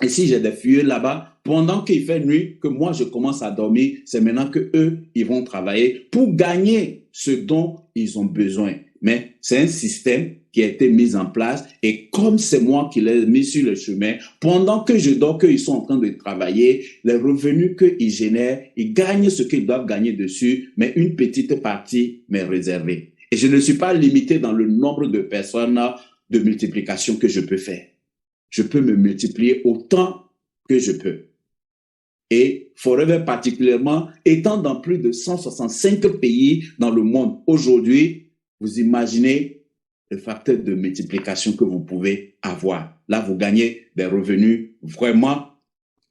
Et si j'ai des filles là-bas, pendant qu'il fait nuit, que moi je commence à dormir, c'est maintenant que eux, ils vont travailler pour gagner ce dont ils ont besoin. Mais c'est un système qui a été mis en place et comme c'est moi qui l'ai mis sur le chemin, pendant que je dors, qu'ils sont en train de travailler, les revenus qu'ils génèrent, ils gagnent ce qu'ils doivent gagner dessus, mais une petite partie m'est réservée. Et je ne suis pas limité dans le nombre de personnes de multiplication que je peux faire. Je peux me multiplier autant que je peux. Et Forever particulièrement, étant dans plus de 165 pays dans le monde aujourd'hui, vous imaginez le facteur de multiplication que vous pouvez avoir. Là, vous gagnez des revenus vraiment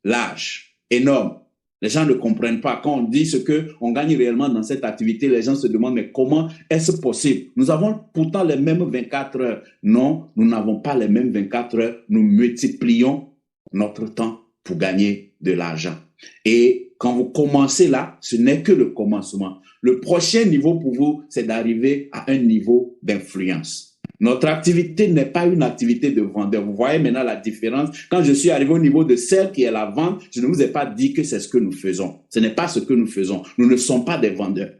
larges, énormes. Les gens ne comprennent pas. Quand on dit ce qu'on gagne réellement dans cette activité, les gens se demandent, mais comment est-ce possible? Nous avons pourtant les mêmes 24 heures. Non, nous n'avons pas les mêmes 24 heures. Nous multiplions notre temps pour gagner de l'argent. Et quand vous commencez là, ce n'est que le commencement. Le prochain niveau pour vous, c'est d'arriver à un niveau d'influence. Notre activité n'est pas une activité de vendeur. Vous voyez maintenant la différence. Quand je suis arrivé au niveau de celle qui est la vente, je ne vous ai pas dit que c'est ce que nous faisons. Ce n'est pas ce que nous faisons. Nous ne sommes pas des vendeurs.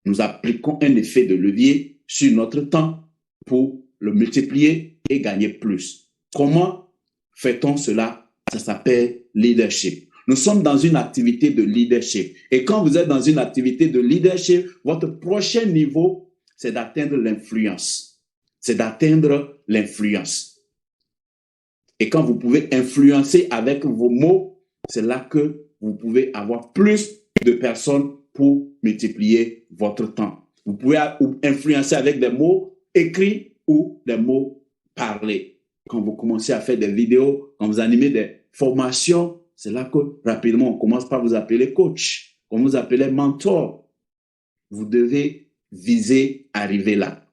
Nous appliquons un effet de levier sur notre temps pour le multiplier et gagner plus. Comment fait-on cela? Ça s'appelle leadership. Nous sommes dans une activité de leadership. Et quand vous êtes dans une activité de leadership, votre prochain niveau, c'est d'atteindre l'influence. C'est d'atteindre l'influence. Et quand vous pouvez influencer avec vos mots, c'est là que vous pouvez avoir plus de personnes pour multiplier votre temps. Vous pouvez influencer avec des mots écrits ou des mots parlés. Quand vous commencez à faire des vidéos, quand vous animez des formations, c'est là que rapidement on commence par vous appeler coach, on vous appelle mentor. Vous devez viser arriver là.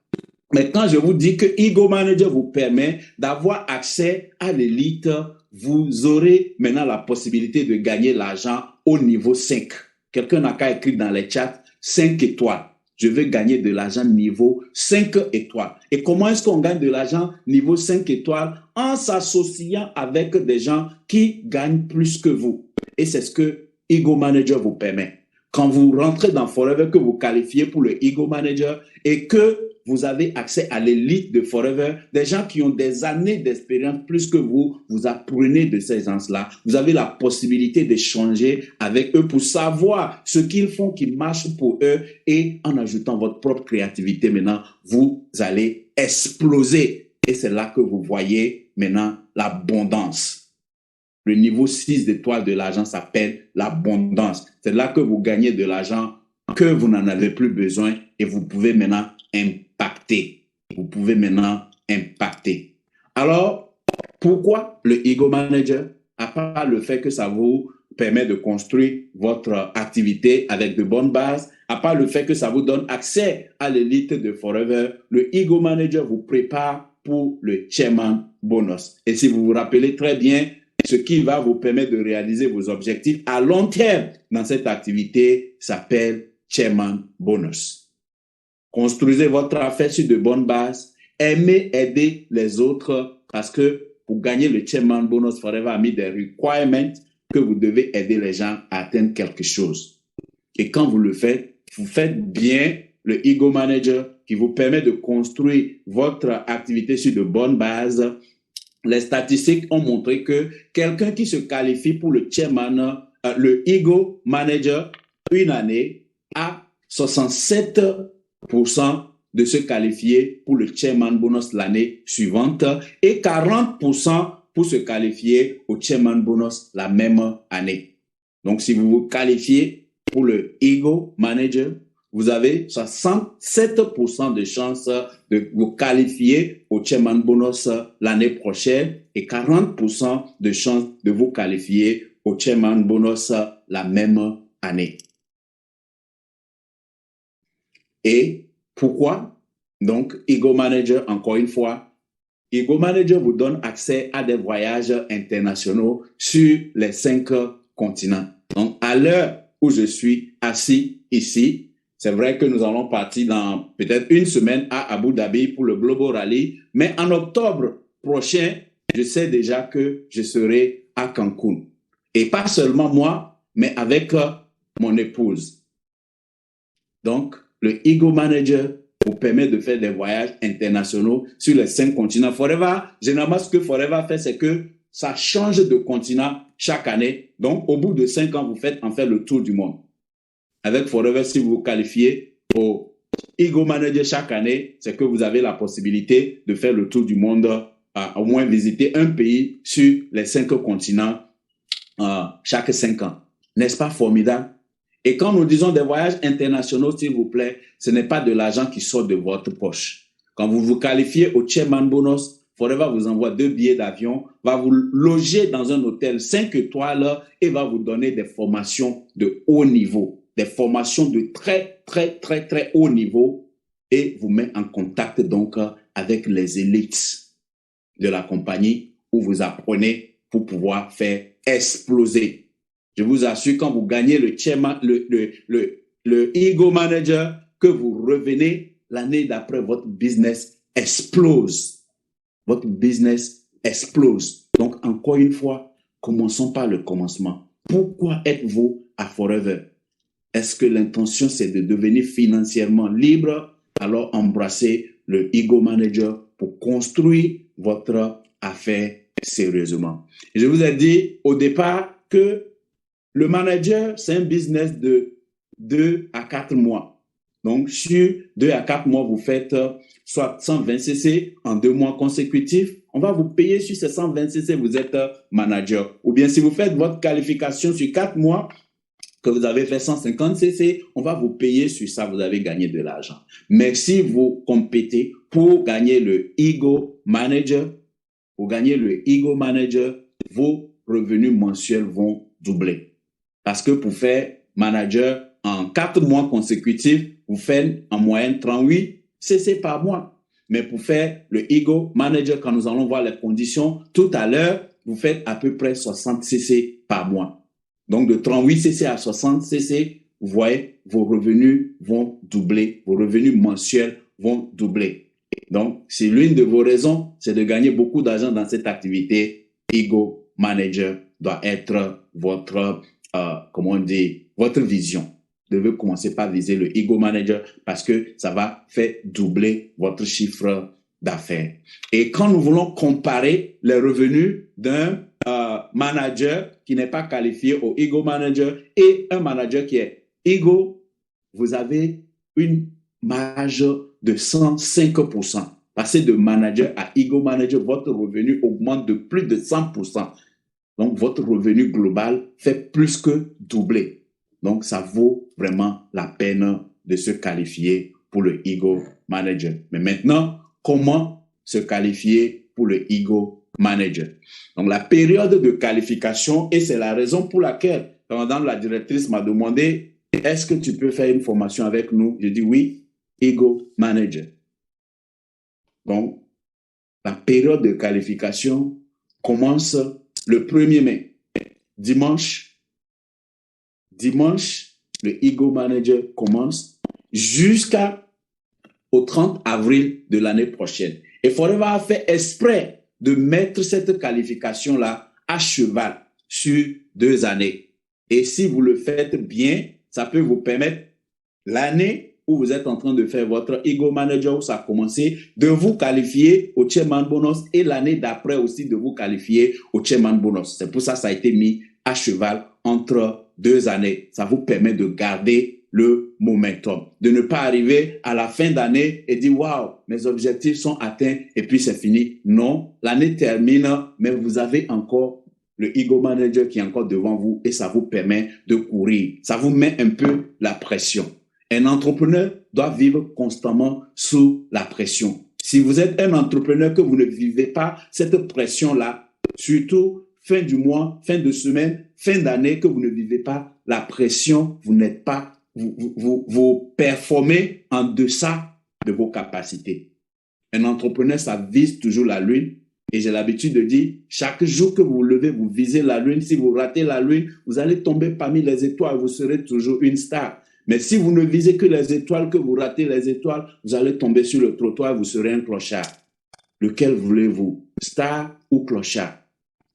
Mais quand je vous dis que Ego Manager vous permet d'avoir accès à l'élite, vous aurez maintenant la possibilité de gagner l'argent au niveau 5. Quelqu'un n'a qu'à écrire dans les chats 5 étoiles. Je veux gagner de l'argent niveau 5 étoiles. Et comment est-ce qu'on gagne de l'argent niveau 5 étoiles? En s'associant avec des gens qui gagnent plus que vous. Et c'est ce que Ego Manager vous permet. Quand vous rentrez dans Forever, que vous qualifiez pour le Ego Manager et que vous avez accès à l'élite de Forever, des gens qui ont des années d'expérience plus que vous, vous apprenez de ces gens-là. Vous avez la possibilité d'échanger avec eux pour savoir ce qu'ils font qui marche pour eux et en ajoutant votre propre créativité maintenant, vous allez exploser. Et c'est là que vous voyez maintenant l'abondance. Le niveau 6 d'étoiles de l'argent s'appelle l'abondance. C'est là que vous gagnez de l'argent que vous n'en avez plus besoin et vous pouvez maintenant impacter. Vous pouvez maintenant impacter. Alors, pourquoi le Ego Manager? À part le fait que ça vous permet de construire votre activité avec de bonnes bases, à part le fait que ça vous donne accès à l'élite de Forever, le Ego Manager vous prépare pour le Chairman Bonus. Et si vous vous rappelez très bien, ce qui va vous permettre de réaliser vos objectifs à long terme dans cette activité s'appelle Chairman Bonus. Construisez votre affaire sur de bonnes bases. Aimez aider les autres parce que pour gagner le Chairman Bonus Forever a mis des requirements que vous devez aider les gens à atteindre quelque chose. Et quand vous le faites, vous faites bien le Ego Manager qui vous permet de construire votre activité sur de bonnes bases, les statistiques ont montré que quelqu'un qui se qualifie pour le chairman, le Ego Manager, une année, a 67% de se qualifier pour le chairman bonus l'année suivante et 40% pour se qualifier au chairman bonus la même année. Donc, si vous vous qualifiez pour le Ego Manager, vous avez 67% de chances de vous qualifier au chairman bonus l'année prochaine et 40% de chances de vous qualifier au chairman bonus la même année. Et pourquoi? Donc, Ego Manager, encore une fois, Ego Manager vous donne accès à des voyages internationaux sur les 5 continents. Donc, à l'heure où je suis assis ici, c'est vrai que nous allons partir dans peut-être une semaine à Abu Dhabi pour le Global Rally, mais en octobre prochain, je sais déjà que je serai à Cancun. Et pas seulement moi, mais avec mon épouse. Donc, le Ego Manager vous permet de faire des voyages internationaux sur les 5 continents. Forever, généralement, ce que Forever fait, c'est que ça change de continent chaque année. Donc, au bout de 5 ans, vous faites en fait le tour du monde. Avec Forever, si vous vous qualifiez au Ego Manager chaque année, c'est que vous avez la possibilité de faire le tour du monde, au moins visiter un pays sur les 5 continents chaque 5 ans. N'est-ce pas formidable? Et quand nous disons des voyages internationaux, s'il vous plaît, ce n'est pas de l'argent qui sort de votre poche. Quand vous vous qualifiez au Chairman Bonus, Forever vous envoie 2 billets d'avion, va vous loger dans un hôtel 5 étoiles et va vous donner des formations de haut niveau, des formations de très, très, très, très haut niveau et vous met en contact donc avec les élites de la compagnie où vous apprenez pour pouvoir faire exploser. Je vous assure, quand vous gagnez le chairman, le Ego Manager, que vous revenez l'année d'après, votre business explose. Votre business explose. Donc, encore une fois, commençons par le commencement. Pourquoi êtes-vous à Forever? Est-ce que l'intention, c'est de devenir financièrement libre? Alors, embrassez le Ego Manager pour construire votre affaire sérieusement. Et je vous ai dit au départ que le manager, c'est un business de 2 à 4 mois. Donc, sur 2 à 4 mois, vous faites soit 120 cc en 2 mois consécutifs. On va vous payer sur ces 120 cc, vous êtes manager. Ou bien si vous faites votre qualification sur 4 mois, que vous avez fait 150 cc, on va vous payer sur ça, vous avez gagné de l'argent. Mais si vous compétez pour gagner le Ego Manager, vos revenus mensuels vont doubler. Parce que pour faire manager en 4 mois consécutifs, vous faites en moyenne 38 cc par mois. Mais pour faire le Ego Manager, quand nous allons voir les conditions, tout à l'heure, vous faites à peu près 60 cc par mois. Donc de 38 cc à 60 cc, vous voyez, vos revenus vont doubler, vos revenus mensuels vont doubler. Donc, c'est l'une de vos raisons, c'est de gagner beaucoup d'argent dans cette activité. Ego Manager doit être votre votre vision. Vous devez commencer par viser le Ego Manager parce que ça va faire doubler votre chiffre d'affaires. Et quand nous voulons comparer les revenus d'un manager qui n'est pas qualifié au Ego Manager et un manager qui est Ego, vous avez une marge de 105%. Passer de manager à Ego Manager, votre revenu augmente de plus de 100%. Donc, votre revenu global fait plus que doubler. Donc, ça vaut vraiment la peine de se qualifier pour le Ego Manager. Mais maintenant, comment se qualifier pour le Ego Manager? Donc, la période de qualification, et c'est la raison pour laquelle, Madame la directrice m'a demandé, est-ce que tu peux faire une formation avec nous? Je dis oui, Ego Manager. Donc, la période de qualification commence le 1er mai, dimanche, le Ego Manager commence jusqu'au 30 avril de l'année prochaine. Et Forever a fait exprès de mettre cette qualification-là à cheval sur 2 années. Et si vous le faites bien, ça peut vous permettre l'année où vous êtes en train de faire votre Ego Manager, où ça a commencé, de vous qualifier au Chairman Bonus et l'année d'après aussi de vous qualifier au Chairman Bonus. C'est pour ça que ça a été mis à cheval entre 2 années. Ça vous permet de garder le momentum, de ne pas arriver à la fin d'année et dire waouh, mes objectifs sont atteints et puis c'est fini. Non, l'année termine, mais vous avez encore le Ego Manager qui est encore devant vous et ça vous permet de courir. Ça vous met un peu la pression. Un entrepreneur doit vivre constamment sous la pression. Si vous êtes un entrepreneur que vous ne vivez pas cette pression-là, surtout fin du mois, fin de semaine, fin d'année, que vous ne vivez pas la pression, vous n'êtes pas, vous performez en deçà de vos capacités. Un entrepreneur, ça vise toujours la lune. Et j'ai l'habitude de dire, chaque jour que vous vous levez, vous visez la lune. Si vous ratez la lune, vous allez tomber parmi les étoiles. Vous serez toujours une star. Mais si vous ne visez que les étoiles, que vous ratez les étoiles, vous allez tomber sur le trottoir, vous serez un clochard. Lequel voulez-vous, star ou clochard?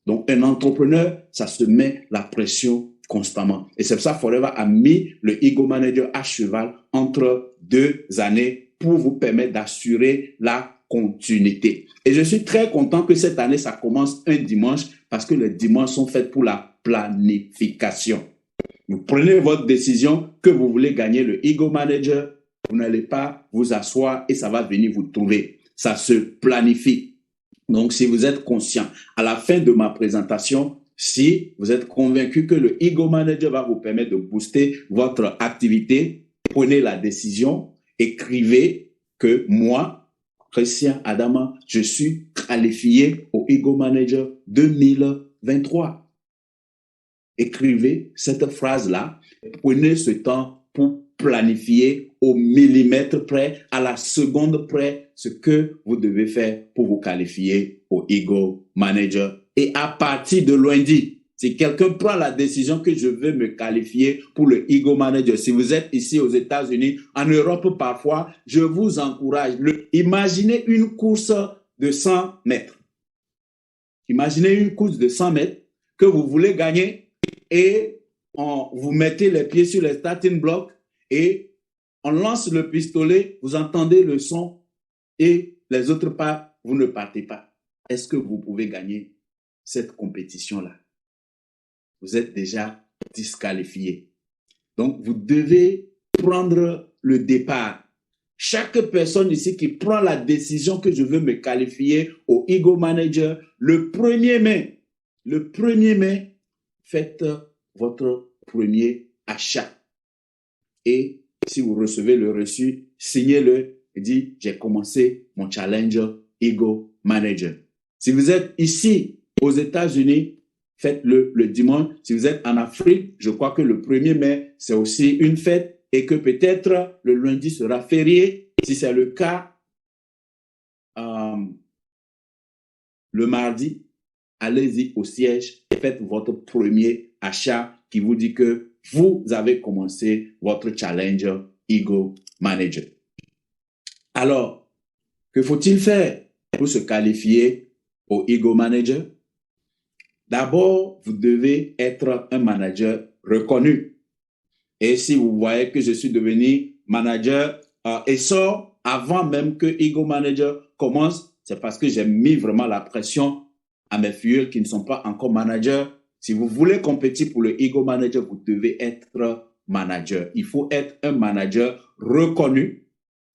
Donc, un entrepreneur, ça se met la pression constamment. Et c'est pour ça que Forever a mis le Ego Manager à cheval entre 2 années pour vous permettre d'assurer la continuité. Et je suis très content que cette année, ça commence un dimanche parce que les dimanches sont faits pour la planification. Vous prenez votre décision que vous voulez gagner le Ego Manager, vous n'allez pas vous asseoir et ça va venir vous trouver. Ça se planifie. Donc, si vous êtes conscient, à la fin de ma présentation, si vous êtes convaincu que le Ego Manager va vous permettre de booster votre activité, prenez la décision, écrivez que moi, Christian Adama, je suis qualifié au Ego Manager 2023. Écrivez cette phrase-là, prenez ce temps pour planifier au millimètre près, à la seconde près, ce que vous devez faire pour vous qualifier au Ego Manager. Et à partir de lundi, si quelqu'un prend la décision que je veux me qualifier pour le Ego Manager, si vous êtes ici aux États-Unis, en Europe parfois, je vous encourage. Imaginez une course de 100 mètres. Imaginez une course de 100 mètres que vous voulez gagner et vous mettez les pieds sur les starting blocks et on lance le pistolet, vous entendez le son et les autres pas, vous ne partez pas. Est-ce que vous pouvez gagner cette compétition-là? Vous êtes déjà disqualifié. Donc, vous devez prendre le départ. Chaque personne ici qui prend la décision que je veux me qualifier au Ego Manager, le 1er mai, faites votre premier achat. Et si vous recevez le reçu, signez-le et dites, j'ai commencé mon challenge Ego Manager. Si vous êtes ici aux États-Unis, faites-le le dimanche. Si vous êtes en Afrique, je crois que le 1er mai, c'est aussi une fête et que peut-être le lundi sera férié. Si c'est le cas, le mardi, allez-y au siège, faites votre premier achat qui vous dit que vous avez commencé votre challenge Ego Manager. Alors, que faut-il faire pour se qualifier au Ego Manager? D'abord, vous devez être un manager reconnu. Et si vous voyez que je suis devenu manager et sort avant même que Ego Manager commence, c'est parce que j'ai mis vraiment la pression à mes filles qui ne sont pas encore managers. Si vous voulez compétir pour le Ego Manager, vous devez être manager. Il faut être un manager reconnu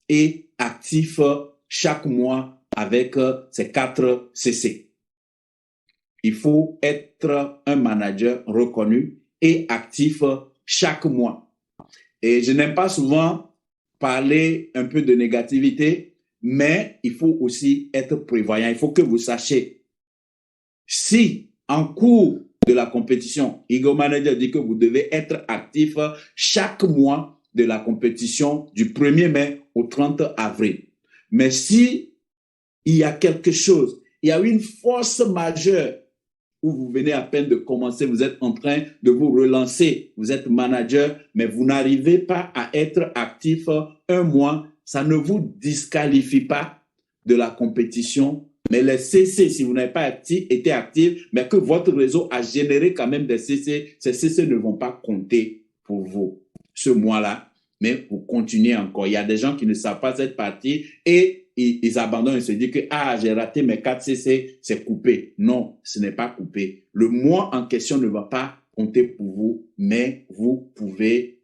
et actif chaque mois avec ces 4 CC. Il faut être un manager reconnu et actif chaque mois. Et je n'aime pas souvent parler un peu de négativité, mais il faut aussi être prévoyant. Il faut que vous sachiez, si en cours de la compétition, Ego Manager dit que vous devez être actif chaque mois de la compétition du 1er mai au 30 avril. Mais si il y a quelque chose, il y a une force majeure où vous venez à peine de commencer, vous êtes en train de vous relancer, vous êtes manager, mais vous n'arrivez pas à être actif un mois, ça ne vous disqualifie pas de la compétition. Mais les CC, si vous n'avez pas été actif, mais que votre réseau a généré quand même des CC, ces CC ne vont pas compter pour vous ce mois-là. mais vous continuez encore. Il y a des gens qui ne savent pas cette partie et ils abandonnent et se disent que j'ai raté mes 4 CC, c'est coupé. Non, ce n'est pas coupé. Le mois en question ne va pas compter pour vous, mais vous pouvez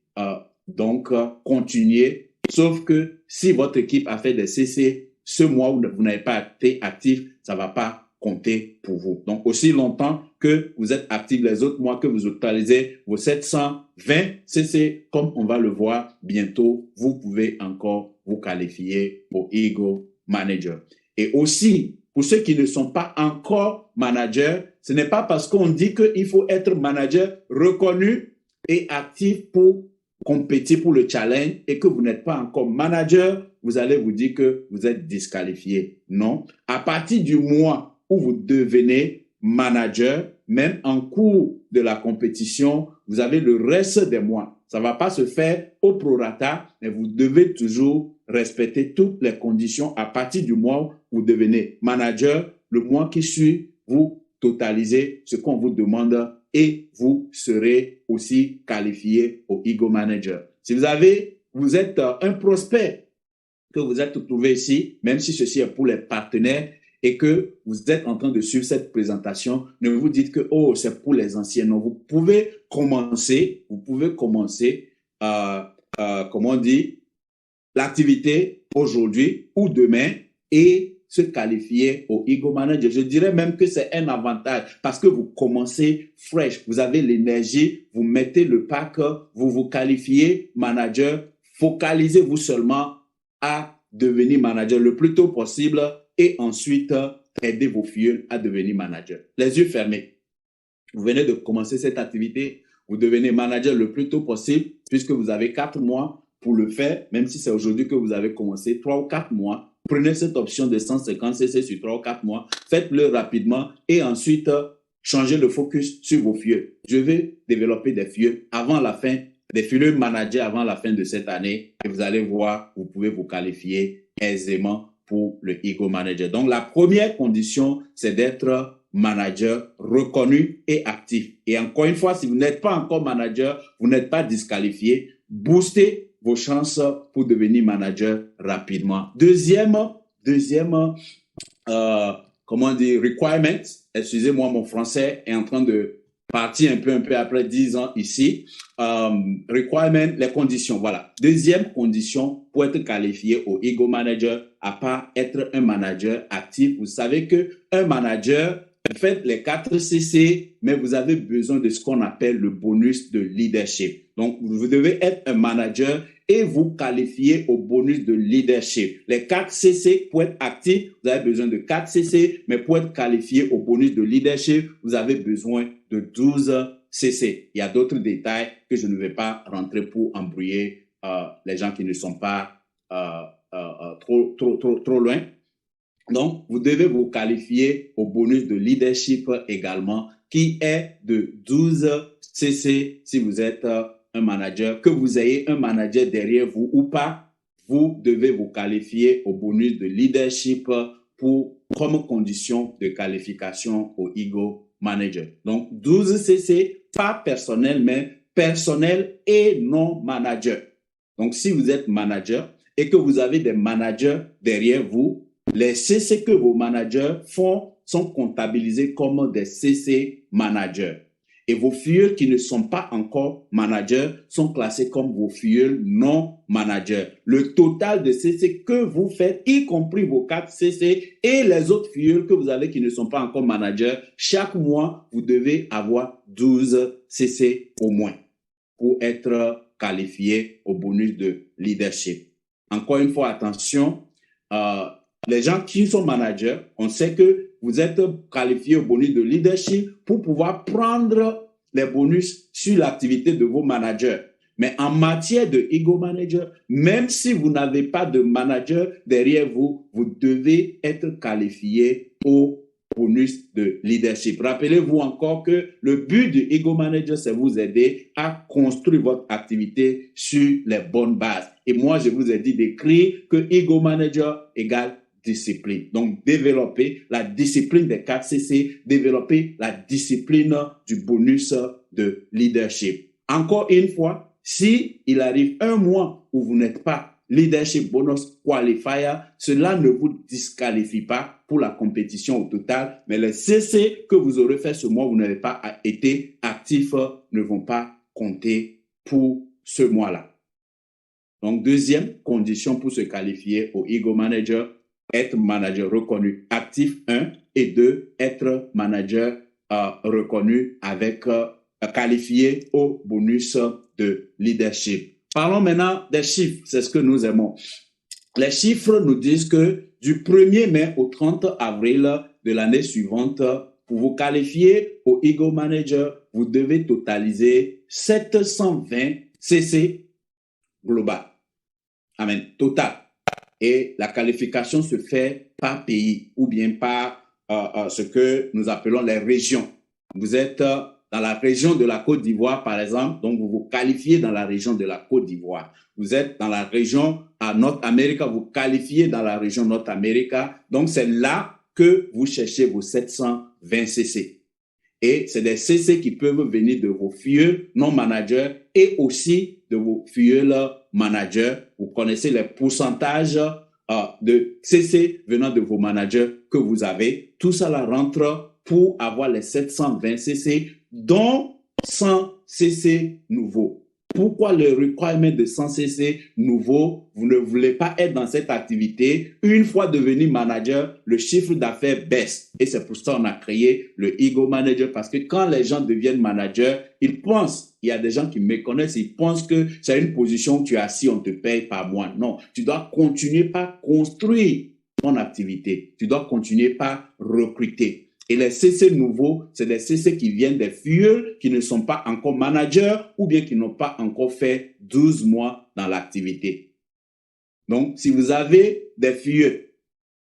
donc continuer. Sauf que si votre équipe a fait des CC, ce mois où vous n'avez pas été actif, ça ne va pas compter pour vous. Donc, aussi longtemps que vous êtes actif les autres mois, que vous utilisez vos 720 CC, comme on va le voir bientôt, vous pouvez encore vous qualifier au Ego Manager. Et aussi, pour ceux qui ne sont pas encore managers, ce n'est pas parce qu'on dit qu'il faut être manager reconnu et actif pour compétir pour le challenge et que vous n'êtes pas encore manager, vous allez vous dire que vous êtes disqualifié. Non. À partir du mois où vous devenez manager, même en cours de la compétition, vous avez le reste des mois. Ça ne va pas se faire au prorata, mais vous devez toujours respecter toutes les conditions. À partir du mois où vous devenez manager, le mois qui suit, vous totalisez ce qu'on vous demande et vous serez aussi qualifié au Ego Manager. Si vous êtes un prospect que vous êtes trouvé ici, même si ceci est pour les partenaires et que vous êtes en train de suivre cette présentation, ne vous dites que c'est pour les anciens. Non, vous pouvez commencer, comment on dit, l'activité aujourd'hui ou demain et se qualifier au Ego Manager. Je dirais même que c'est un avantage parce que vous commencez fresh, vous avez l'énergie, vous mettez le pack, vous vous qualifiez manager, focalisez-vous seulement à devenir manager le plus tôt possible et ensuite aider vos filles à devenir manager. Les yeux fermés. Vous venez de commencer cette activité, vous devenez manager le plus tôt possible puisque vous avez 4 mois pour le faire, même si c'est aujourd'hui que vous avez commencé, 3 ou 4 mois. Prenez cette option de 150 CC sur 3 ou 4 mois, faites-le rapidement et ensuite changez le focus sur vos filles. Je vais développer des filles avant la fin, des filles managers avant la fin de cette année et vous allez voir, vous pouvez vous qualifier aisément pour le Ego Manager. Donc, la première condition, c'est d'être manager reconnu et actif. Et encore une fois, si vous n'êtes pas encore manager, vous n'êtes pas disqualifié, boostez vos chances pour devenir manager rapidement. Deuxième, comment dire, requirement. Excusez-moi, mon français est en train de partir un peu après 10 ans ici. Requirement, les conditions, voilà. Deuxième condition pour être qualifié au Ego Manager, à part être un manager actif. Vous savez que un manager, faites les 4 CC, mais vous avez besoin de ce qu'on appelle le bonus de leadership. Donc, vous devez être un manager et vous qualifier au bonus de leadership. Les 4 CC, pour être actif, vous avez besoin de 4 CC, mais pour être qualifié au bonus de leadership, vous avez besoin de 12 CC. Il y a d'autres détails que je ne vais pas rentrer pour embrouiller les gens qui ne sont pas trop loin. Donc, vous devez vous qualifier au bonus de leadership également, qui est de 12 CC si vous êtes un manager. Que vous ayez un manager derrière vous ou pas, vous devez vous qualifier au bonus de leadership comme condition de qualification au Ego Manager. Donc, 12 CC, pas personnel, mais personnel et non manager. Donc, si vous êtes manager et que vous avez des managers derrière vous, les CC que vos managers font sont comptabilisés comme des CC managers. Et vos filles qui ne sont pas encore managers sont classés comme vos filles non managers. Le total de CC que vous faites, y compris vos 4 CC et les autres filles que vous avez qui ne sont pas encore managers, chaque mois, vous devez avoir 12 CC au moins pour être qualifié au bonus de leadership. Encore une fois, attention, les gens qui sont managers, on sait que vous êtes qualifié au bonus de leadership pour pouvoir prendre les bonus sur l'activité de vos managers. Mais en matière de Ego Manager, même si vous n'avez pas de manager derrière vous, vous devez être qualifié au bonus de leadership. Rappelez-vous encore que le but du Ego Manager, c'est vous aider à construire votre activité sur les bonnes bases. Et moi, je vous ai dit d'écrire que Ego Manager égale discipline. Donc, développer la discipline des 4 CC, développer la discipline du bonus de leadership. Encore une fois, Si il arrive un mois où vous n'êtes pas Leadership Bonus Qualifier, cela ne vous disqualifie pas pour la compétition au total, mais les CC que vous aurez fait ce mois, vous n'avez pas été actif, ne vont pas compter pour ce mois-là. Donc, deuxième condition pour se qualifier au Ego Manager, être manager reconnu actif, 1, et 2, être manager reconnu avec qualifié au bonus de leadership. Parlons maintenant des chiffres, c'est ce que nous aimons. Les chiffres nous disent que du 1er mai au 30 avril de l'année suivante, pour vous qualifier au Ego Manager, vous devez totaliser 720 CC global. Amen, total. Et la qualification se fait par pays ou bien par ce que nous appelons les régions. Vous êtes dans la région de la Côte d'Ivoire, par exemple, donc vous vous qualifiez dans la région de la Côte d'Ivoire. Vous êtes dans la région à Nord-Amérique, vous qualifiez dans la région Nord-Amérique. Donc, c'est là que vous cherchez vos 720 CC. Et c'est des CC qui peuvent venir de vos filleuls non-managers et aussi de vos filleuls managers. Vous connaissez les pourcentages de CC venant de vos managers que vous avez. Tout ça là rentre pour avoir les 720 CC, dont 100 CC nouveaux. Pourquoi le requirement de 100 CC nouveau? Vous ne voulez pas être dans cette activité. Une fois devenu manager, le chiffre d'affaires baisse. Et c'est pour ça qu'on a créé le Ego Manager, parce que quand les gens deviennent managers, ils pensent, il y a des gens qui me connaissent, ils pensent que c'est une position où tu es assis, on te paye par mois. Non, tu dois continuer par construire ton activité. Tu dois continuer par recruter. Et les CC nouveaux, c'est des CC qui viennent des filleuls qui ne sont pas encore managers ou bien qui n'ont pas encore fait 12 mois dans l'activité. Donc, si vous avez des filleuls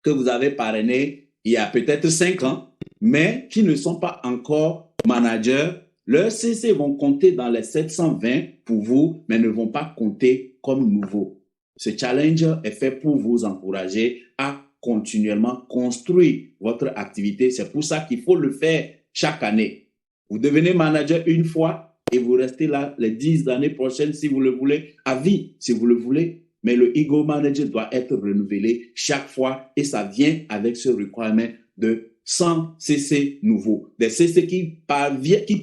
que vous avez parrainés il y a peut-être 5 ans, mais qui ne sont pas encore managers, leurs CC vont compter dans les 720 pour vous, mais ne vont pas compter comme nouveaux. Ce challenge est fait pour vous encourager à continuellement construire votre activité. C'est pour ça qu'il faut le faire chaque année. Vous devenez manager une fois et vous restez là les 10 années prochaines si vous le voulez, à vie si vous le voulez. Mais le Ego Manager doit être renouvelé chaque fois et ça vient avec ce requirement de 100 CC nouveaux. Des CC qui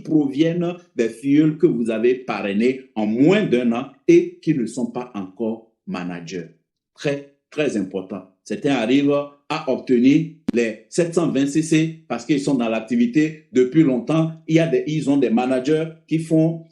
proviennent des filleuls que vous avez parrainés en moins d'un an et qui ne sont pas encore managers. Très, très important. Certains arrivent à obtenir les 720 CC parce qu'ils sont dans l'activité depuis longtemps. Ils ont des managers qui font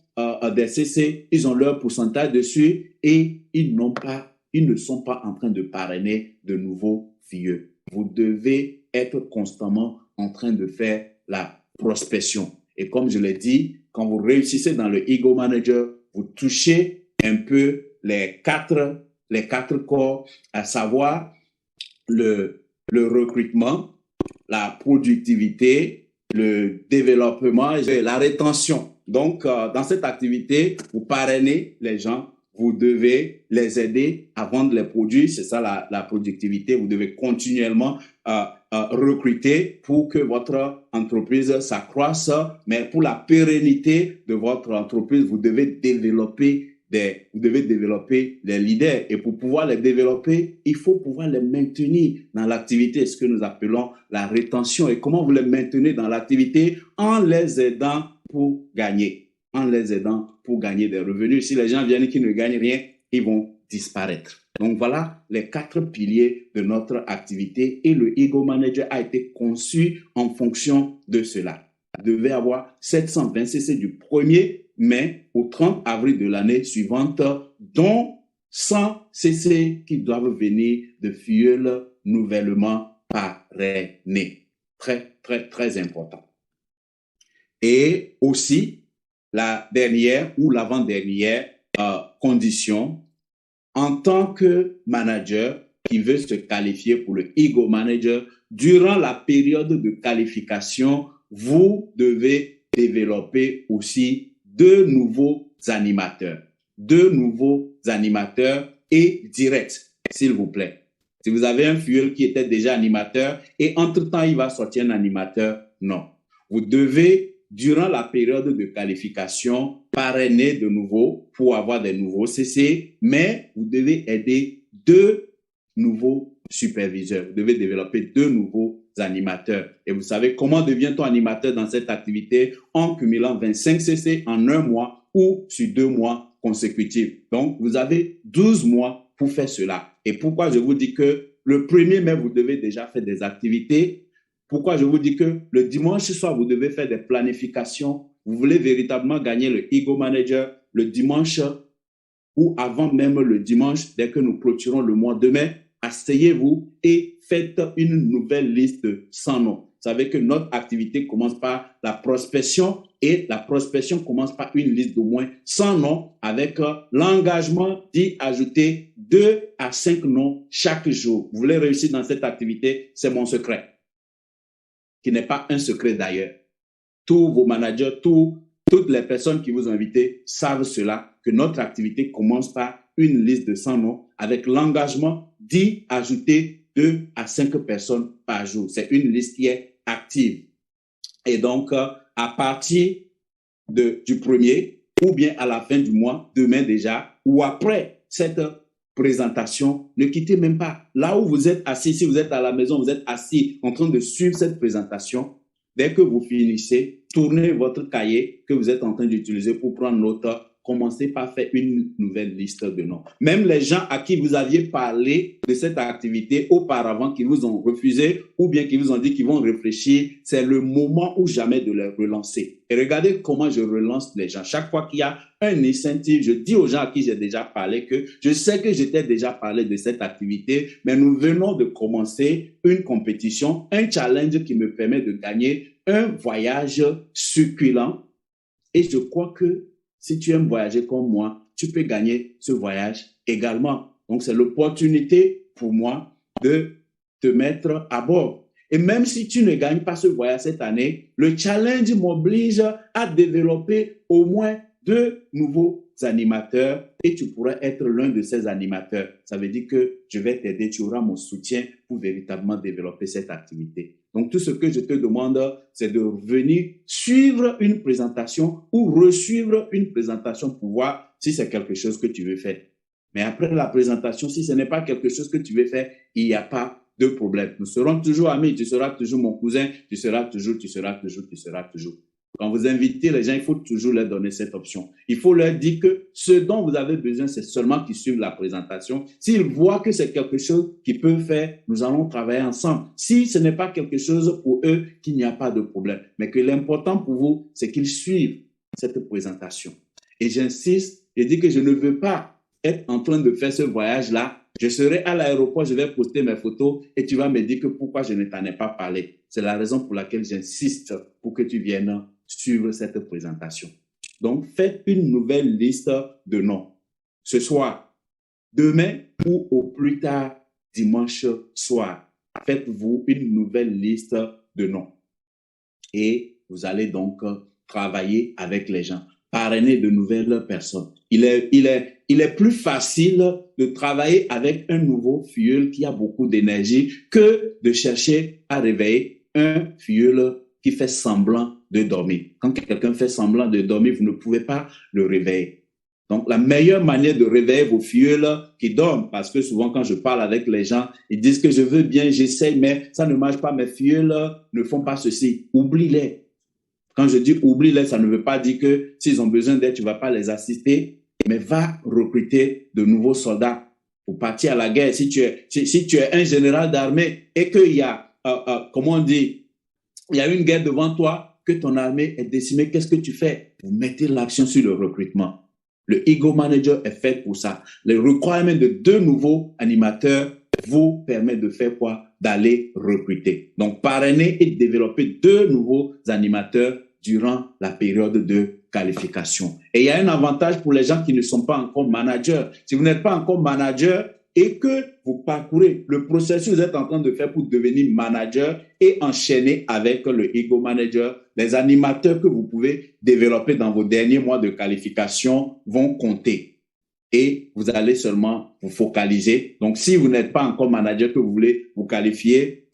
des CC, ils ont leur pourcentage dessus et ils ne sont pas en train de parrainer de nouveaux filleux. Vous devez être constamment en train de faire la prospection. Et comme je l'ai dit, quand vous réussissez dans le Ego Manager, vous touchez un peu les quatre corps, à savoir le recrutement, la productivité, le développement et la rétention. Donc, dans cette activité, vous parrainez les gens, vous devez les aider à vendre les produits, c'est ça la productivité. Vous devez continuellement recruter pour que votre entreprise s'accroisse, mais pour la pérennité de votre entreprise, vous devez développer des leaders. Et pour pouvoir les développer, il faut pouvoir les maintenir dans l'activité, ce que nous appelons la rétention. Et comment vous les maintenez dans l'activité? En les aidant pour gagner. En les aidant pour gagner des revenus. Si les gens viennent qui ne gagnent rien, ils vont disparaître. Donc voilà les 4 piliers de notre activité et le Ego Manager a été conçu en fonction de cela. Vous devez avoir 720 CC du 1er mai au 30 avril de l'année suivante, dont 100 CC qui doivent venir de filleuls nouvellement parrainés. Très, très, très important. Et aussi, la dernière ou l'avant-dernière condition, en tant que manager qui veut se qualifier pour le Ego Manager, durant la période de qualification, vous devez développer aussi 2 nouveaux animateurs. 2 nouveaux animateurs et directs, s'il vous plaît. Si vous avez un filleul qui était déjà animateur et entre-temps, il va sortir un animateur, non. Vous devez durant la période de qualification, parrainer de nouveau pour avoir des nouveaux CC, mais vous devez aider 2 nouveaux superviseurs. Vous devez développer 2 nouveaux animateurs. Et vous savez comment devient-on animateur dans cette activité? En cumulant 25 CC en 1 mois ou sur 2 mois consécutifs. Donc, vous avez 12 mois pour faire cela. Et pourquoi je vous dis que le 1er mai, vous devez déjà faire des activités? Pourquoi je vous dis que le dimanche soir, vous devez faire des planifications? Vous voulez véritablement gagner le Ego Manager le dimanche ou avant même le dimanche, dès que nous clôturons le mois de mai, asseyez-vous et faites une nouvelle liste de 100 noms. Vous savez que notre activité commence par la prospection et la prospection commence par une liste d'au moins 100 noms avec l'engagement d'y ajouter 2 à 5 noms chaque jour. Vous voulez réussir dans cette activité, c'est mon secret, qui n'est pas un secret d'ailleurs. Tous vos managers, toutes les personnes qui vous ont invité savent cela, que notre activité commence par une liste de 100 noms avec l'engagement d'y ajouter 2 à 5 personnes par jour. C'est une liste qui est active. Et donc, à partir du 1er ou bien à la fin du mois, demain déjà, ou après cette présentation, ne quittez même pas. Là où vous êtes assis, si vous êtes à la maison, vous êtes assis en train de suivre cette présentation. Dès que vous finissez, tournez votre cahier que vous êtes en train d'utiliser pour prendre note. Commencez par faire une nouvelle liste de noms. Même les gens à qui vous aviez parlé de cette activité auparavant, qui vous ont refusé ou bien qui vous ont dit qu'ils vont réfléchir, c'est le moment ou jamais de les relancer. Et regardez comment je relance les gens. Chaque fois qu'il y a un incentive, je dis aux gens à qui j'ai déjà parlé que je sais que j'étais déjà parlé de cette activité, mais nous venons de commencer une compétition, un challenge qui me permet de gagner un voyage succulent. Et je crois que si tu aimes voyager comme moi, tu peux gagner ce voyage également. Donc, c'est l'opportunité pour moi de te mettre à bord. Et même si tu ne gagnes pas ce voyage cette année, le challenge m'oblige à développer au moins 2 nouveaux animateurs et tu pourras être l'un de ces animateurs. Ça veut dire que je vais t'aider, tu auras mon soutien pour véritablement développer cette activité. Donc, tout ce que je te demande, c'est de venir suivre une présentation ou resuivre une présentation pour voir si c'est quelque chose que tu veux faire. Mais après la présentation, si ce n'est pas quelque chose que tu veux faire, il n'y a pas de problème. Nous serons toujours amis, tu seras toujours mon cousin, tu seras toujours. Quand vous invitez les gens, il faut toujours leur donner cette option. Il faut leur dire que ce dont vous avez besoin, c'est seulement qu'ils suivent la présentation. S'ils voient que c'est quelque chose qu'ils peuvent faire, nous allons travailler ensemble. Si ce n'est pas quelque chose pour eux, qu'il n'y a pas de problème. Mais que l'important pour vous, c'est qu'ils suivent cette présentation. Et j'insiste, je dis que je ne veux pas être en train de faire ce voyage-là. Je serai à l'aéroport, je vais poster mes photos et tu vas me dire que pourquoi je ne t'en ai pas parlé. C'est la raison pour laquelle j'insiste pour que tu viennes suivre cette présentation. Donc, faites une nouvelle liste de noms. Ce soir, demain ou au plus tard dimanche soir, faites-vous une nouvelle liste de noms. Et vous allez donc travailler avec les gens, parrainer de nouvelles personnes. Il est plus facile de travailler avec un nouveau filleul qui a beaucoup d'énergie que de chercher à réveiller un filleul qui fait semblant de dormir. Quand quelqu'un fait semblant de dormir, vous ne pouvez pas le réveiller. Donc, la meilleure manière de réveiller vos filleuls qui dorment, parce que souvent quand je parle avec les gens, ils disent que je veux bien, j'essaye, mais ça ne marche pas, mes filleuls ne font pas ceci. Oublie-les. Quand je dis oublie-les, ça ne veut pas dire que s'ils ont besoin d'aide, tu ne vas pas les assister, mais va recruter de nouveaux soldats pour partir à la guerre. Si tu es un général d'armée et qu'il y a, comment on dit, il y a une guerre devant toi, que ton armée est décimée, qu'est-ce que tu fais? Vous mettez l'action sur le recrutement. Le Ego Manager est fait pour ça. Le requirement de 2 nouveaux animateurs vous permet de faire quoi? D'aller recruter. Donc, parrainer et développer 2 nouveaux animateurs durant la période de qualification. Et il y a un avantage pour les gens qui ne sont pas encore managers. Si vous n'êtes pas encore manager et que vous parcourez le processus que vous êtes en train de faire pour devenir manager et enchaîner avec le Ego Manager, les animateurs que vous pouvez développer dans vos derniers mois de qualification vont compter. Et vous allez seulement vous focaliser. Donc, si vous n'êtes pas encore manager, que vous voulez vous qualifier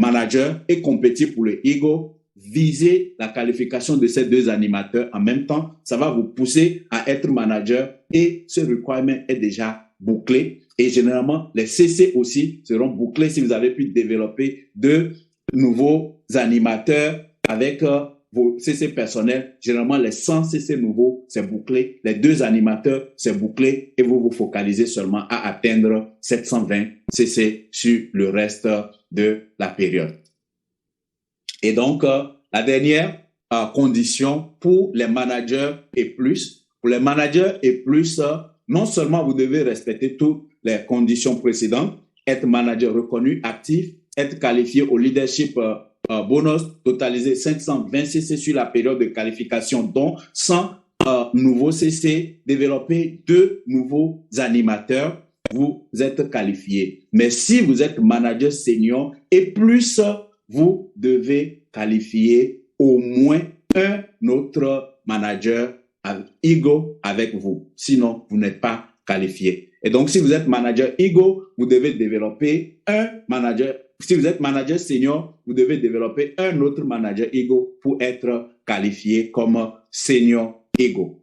manager et compétir pour le Ego, viser la qualification de ces deux animateurs en même temps. Ça va vous pousser à être manager et ce requirement est déjà bouclé. Et généralement, les CC aussi seront bouclés si vous avez pu développer de nouveaux animateurs avec vos CC personnels. Généralement, les 100 CC nouveaux, c'est bouclé. Les deux animateurs, c'est bouclé. Et vous vous focalisez seulement à atteindre 720 CC sur le reste de la période. Et donc, la dernière condition pour les managers et plus, pour les managers et plus, non seulement vous devez respecter toutes les conditions précédentes, être manager reconnu, actif, être qualifié au leadership bonus, totaliser 520 CC sur la période de qualification, dont 100 nouveaux CC, développer 2 nouveaux animateurs, vous êtes qualifié. Mais si vous êtes manager senior et plus, vous devez qualifier au moins un autre manager ego avec vous. Sinon, vous n'êtes pas qualifié. Et donc, si vous êtes manager ego, vous devez développer un manager. Si vous êtes manager senior, vous devez développer un autre manager ego pour être qualifié comme senior ego.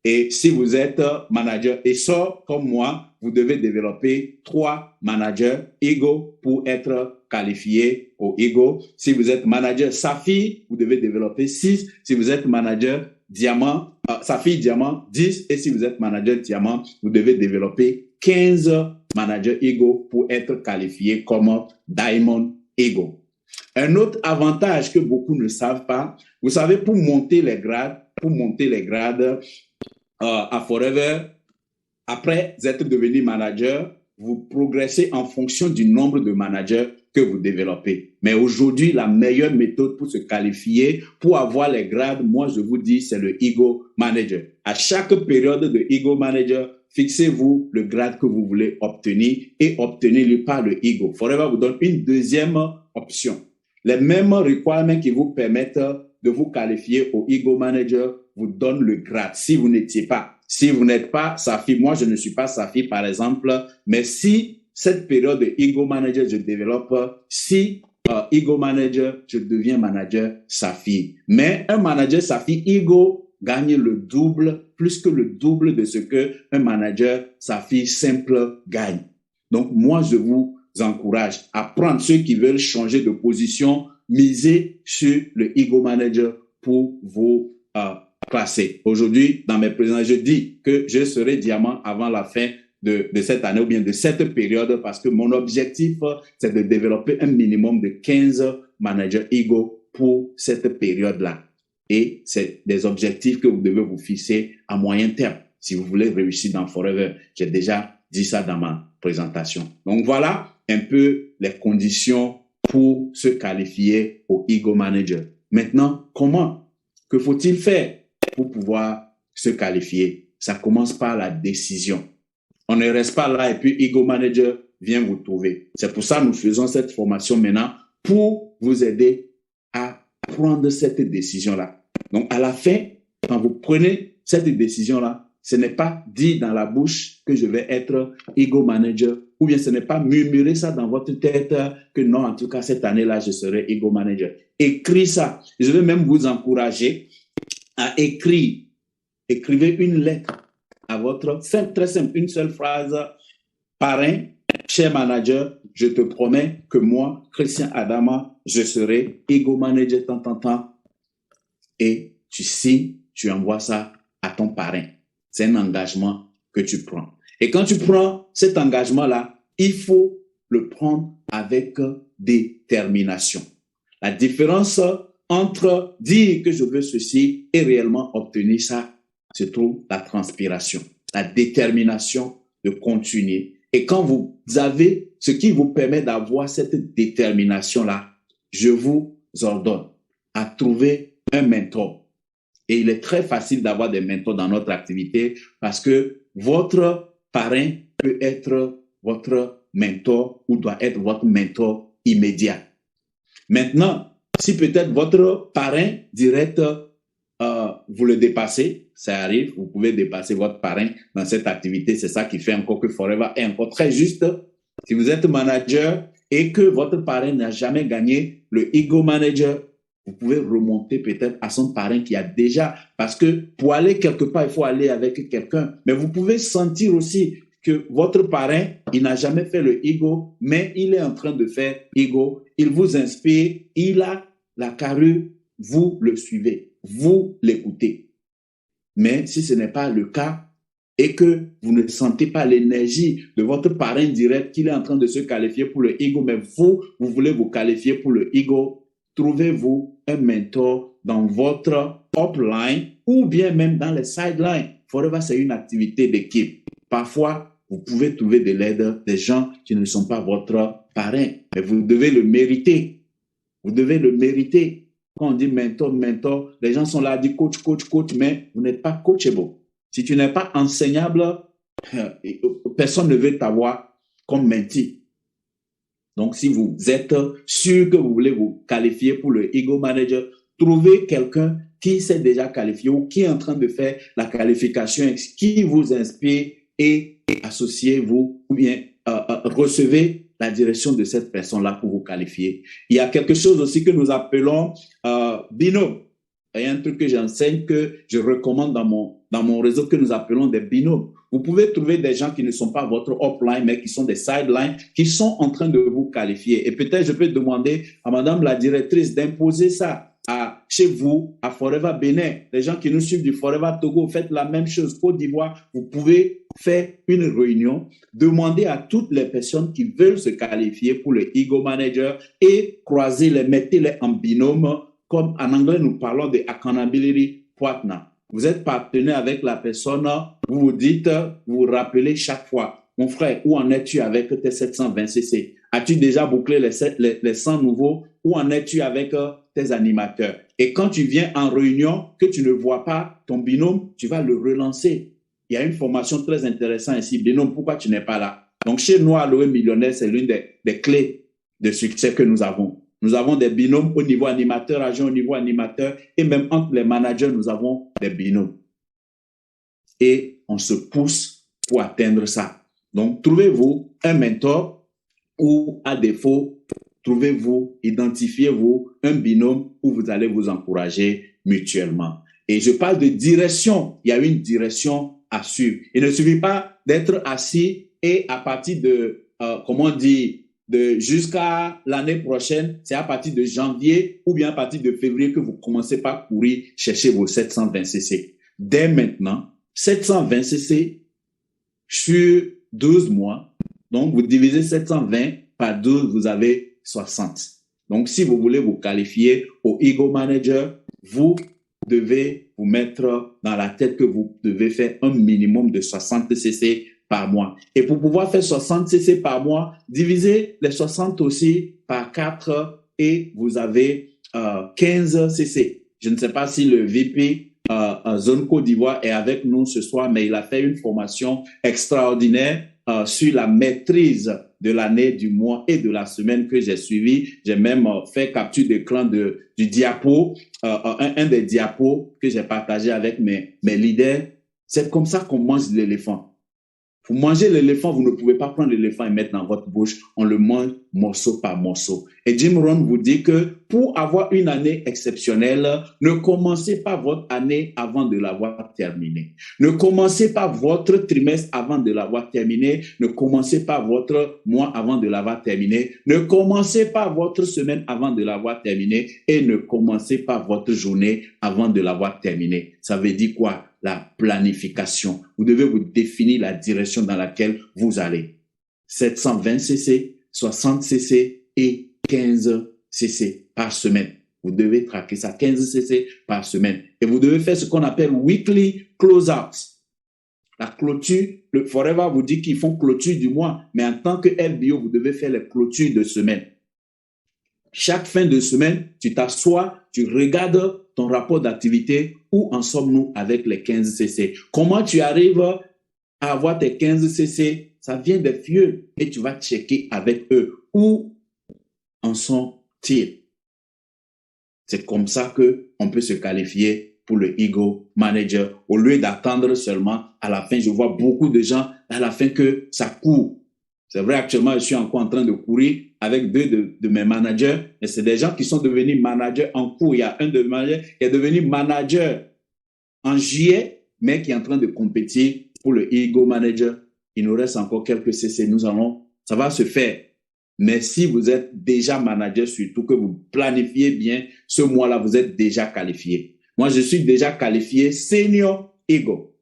Et si vous êtes manager ESOR comme moi, vous devez développer 3 managers ego pour être qualifié au ego. Si vous êtes manager Saphir, vous devez développer 6. Si vous êtes manager diamant, Saphir diamant 10. Et si vous êtes manager diamant, vous devez développer 15 managers ego pour être qualifié comme diamond ego. Un autre avantage que beaucoup ne savent pas, vous savez, pour monter les grades à Forever, après être devenu manager, vous progressez en fonction du nombre de managers que vous développez. Mais aujourd'hui, la meilleure méthode pour se qualifier, pour avoir les grades, moi je vous dis, c'est le Ego Manager. À chaque période de Ego Manager, fixez-vous le grade que vous voulez obtenir et obtenez-le par le Ego. Forever vous donne une deuxième option. Les mêmes requirements qui vous permettent de vous qualifier au Ego Manager vous donnent le grade si vous n'étiez pas. Si vous n'êtes pas Saphir, moi je ne suis pas Saphir par exemple, mais si cette période de Ego Manager je développe, si Ego Manager, je deviens manager Saphir. Mais un manager Saphir Ego gagne le double, plus que le double de ce que un manager Saphir simple gagne. Donc moi je vous encourage à prendre ceux qui veulent changer de position, miser sur le Ego Manager pour vous classer. Aujourd'hui, dans mes présentations, je dis que je serai diamant avant la fin de cette année ou bien de cette période parce que mon objectif, c'est de développer un minimum de 15 managers Ego pour cette période-là. Et c'est des objectifs que vous devez vous fixer à moyen terme si vous voulez réussir dans Forever. J'ai déjà dit ça dans ma présentation. Donc voilà un peu les conditions pour se qualifier au Ego Manager. Maintenant, comment? Que faut-il faire pour pouvoir se qualifier? Ça commence par la décision. On ne reste pas là et puis Ego Manager vient vous trouver. C'est pour ça que nous faisons cette formation maintenant pour vous aider à prendre cette décision-là. Donc, à la fin, quand vous prenez cette décision-là, ce n'est pas dit dans la bouche que je vais être Ego Manager ou bien ce n'est pas murmurer ça dans votre tête que non, en tout cas, cette année-là, je serai Ego Manager. Écrivez ça. Je vais même vous encourager à écrire. Écrivez une lettre à votre, très simple, une seule phrase. Parrain, cher manager, je te promets que moi, Christian Adama, je serai Ego Manager tant. Et tu signes, tu envoies ça à ton parrain. C'est un engagement que tu prends. Et quand tu prends cet engagement-là, il faut le prendre avec détermination. La différence entre dire que je veux ceci et réellement obtenir ça, se trouve la transpiration, la détermination de continuer. Et quand vous avez ce qui vous permet d'avoir cette détermination-là, je vous ordonne à trouver un mentor. Et il est très facile d'avoir des mentors dans notre activité parce que votre parrain peut être votre mentor ou doit être votre mentor immédiat. Maintenant, si peut-être votre parrain direct, vous le dépassez, ça arrive, vous pouvez dépasser votre parrain dans cette activité. C'est ça qui fait encore que Forever est encore très juste. Si vous êtes manager et que votre parrain n'a jamais gagné le Ego Manager, vous pouvez remonter peut-être à son parrain qui a déjà, parce que pour aller quelque part, il faut aller avec quelqu'un. Mais vous pouvez sentir aussi que votre parrain, il n'a jamais fait le ego, mais il est en train de faire ego. Il vous inspire, il a la carrure, vous le suivez, vous l'écoutez. Mais si ce n'est pas le cas et que vous ne sentez pas l'énergie de votre parrain direct qu'il est en train de se qualifier pour le ego, mais vous voulez vous qualifier pour le ego, trouvez-vous un mentor dans votre upline ou bien même dans les sidelines. Forever, c'est une activité d'équipe. Parfois, vous pouvez trouver de l'aide des gens qui ne sont pas votre parrain, mais vous devez le mériter. Vous devez le mériter. Quand on dit mentor, mentor, les gens sont là à dire coach, coach, coach, mais vous n'êtes pas coachable. Si tu n'es pas enseignable, personne ne veut t'avoir comme mentee. Donc, si vous êtes sûr que vous voulez vous qualifier pour le Ego Manager, trouvez quelqu'un qui s'est déjà qualifié ou qui est en train de faire la qualification, qui vous inspire et associez-vous ou bien recevez la direction de cette personne-là pour vous qualifier. Il y a quelque chose aussi que nous appelons binôme. Il y a un truc que j'enseigne, que je recommande dans mon réseau, que nous appelons des binômes. Vous pouvez trouver des gens qui ne sont pas votre upline, mais qui sont des sidelines, qui sont en train de vous qualifier. Et peut-être je peux demander à madame la directrice d'imposer ça chez vous, à Forever Bénin. Les gens qui nous suivent du Forever Togo, faites la même chose. Côte d'Ivoire, vous pouvez faire une réunion, demander à toutes les personnes qui veulent se qualifier pour le Ego Manager et croiser-les, mettez-les en binôme. Comme en anglais, nous parlons de accountability partner. Vous êtes partenaire avec la personne, vous vous dites, vous vous rappelez chaque fois, mon frère, où en es-tu avec tes 720 cc? As-tu déjà bouclé les 100 nouveaux? Où en es-tu avec tes animateurs? Et quand tu viens en réunion, que tu ne vois pas ton binôme, tu vas le relancer. Il y a une formation très intéressante ici. Binôme, pourquoi tu n'es pas là? Donc, chez nous, Aloe Millionnaire, c'est l'une des clés de succès que nous avons. Nous avons des binômes au niveau animateur, agent au niveau animateur, et même entre les managers, nous avons des binômes. Et on se pousse pour atteindre ça. Donc, trouvez-vous un mentor ou, à défaut, trouvez-vous, identifiez-vous un binôme où vous allez vous encourager mutuellement. Et je parle de direction. Il y a une direction à suivre. Il ne suffit pas d'être assis et à partir de, comment on dit, jusqu'à l'année prochaine, c'est à partir de janvier ou bien à partir de février que vous commencez par courir chercher vos 720 cc. Dès maintenant, 720 cc sur 12 mois. Donc, vous divisez 720 par 12, vous avez 60. Donc, si vous voulez vous qualifier au Ego Manager, vous devez vous mettre dans la tête que vous devez faire un minimum de 60 cc par mois. Et pour pouvoir faire 60 cc par mois, divisez les 60 aussi par 4 et vous avez 15 cc. Je ne sais pas si le VP Zone Côte d'Ivoire est avec nous ce soir, mais il a fait une formation extraordinaire sur la maîtrise de l'année, du mois et de la semaine que j'ai suivi. J'ai même fait capture d'écran du diapo, un des diapos que j'ai partagé avec mes leaders. C'est comme ça qu'on mange l'éléphant. Vous mangez l'éléphant, vous ne pouvez pas prendre l'éléphant et mettre dans votre bouche. On le mange morceau par morceau. Et Jim Rohn vous dit que pour avoir une année exceptionnelle, ne commencez pas votre année avant de l'avoir terminée. Ne commencez pas votre trimestre avant de l'avoir terminé. Ne commencez pas votre mois avant de l'avoir terminé. Ne commencez pas votre semaine avant de l'avoir terminé. Et ne commencez pas votre journée avant de l'avoir terminé. Ça veut dire quoi? La planification. Vous devez vous définir la direction dans laquelle vous allez. 720 cc, 60 cc et 15 cc par semaine. Vous devez traquer ça, 15 cc par semaine. Et vous devez faire ce qu'on appelle weekly close-out. La clôture, le Forever vous dit qu'ils font clôture du mois, mais en tant que LBO, vous devez faire les clôtures de semaine. Chaque fin de semaine, tu t'assois, tu regardes ton rapport d'activité, où en sommes-nous avec les 15 cc? Comment tu arrives à avoir tes 15 cc? Ça vient des vieux et tu vas checker avec eux. Où en sont-ils? C'est comme ça qu'on peut se qualifier pour le Ego Manager. Au lieu d'attendre seulement à la fin, je vois beaucoup de gens à la fin que ça court. C'est vrai, actuellement, je suis encore en train de courir avec deux de mes managers, mais c'est des gens qui sont devenus managers en cours. Il y a un de mes managers qui est devenu manager en juillet, mais qui est en train de compétir pour le Ego Manager. Il nous reste encore quelques CC. Ça va se faire. Mais si vous êtes déjà manager, surtout que vous planifiez bien, ce mois-là, vous êtes déjà qualifié. Moi, je suis déjà qualifié senior Ego.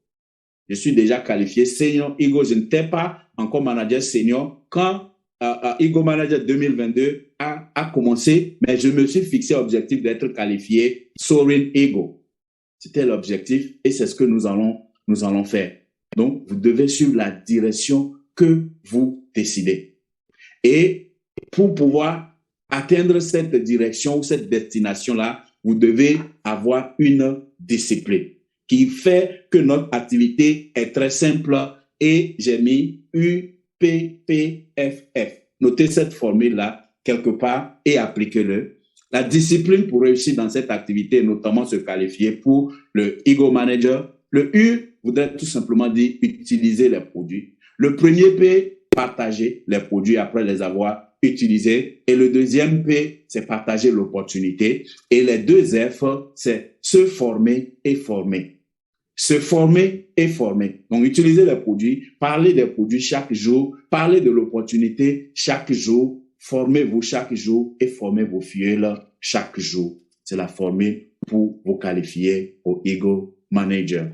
Je suis déjà qualifié senior Ego. Je n'étais pas encore manager senior quand Ego Manager 2022 a commencé, mais je me suis fixé l'objectif d'être qualifié Soaring Ego. C'était l'objectif et c'est ce que nous allons faire. Donc, vous devez suivre la direction que vous décidez. Et pour pouvoir atteindre cette direction ou cette destination-là, vous devez avoir une discipline qui fait que notre activité est très simple et j'ai mis UPPFF. Notez cette formule-là quelque part et appliquez-le. La discipline pour réussir dans cette activité, notamment se qualifier pour le Ego Manager. Le U voudrait tout simplement dire utiliser les produits. Le premier P, partager les produits après les avoir utilisés. Et le deuxième P, c'est partager l'opportunité. Et les deux F, c'est se former et former. Se former et former. Donc, utiliser les produits, parler des produits chaque jour, parler de l'opportunité chaque jour, formez-vous chaque jour et formez vos fuels chaque jour. C'est la formule pour vous qualifier au Ego Manager.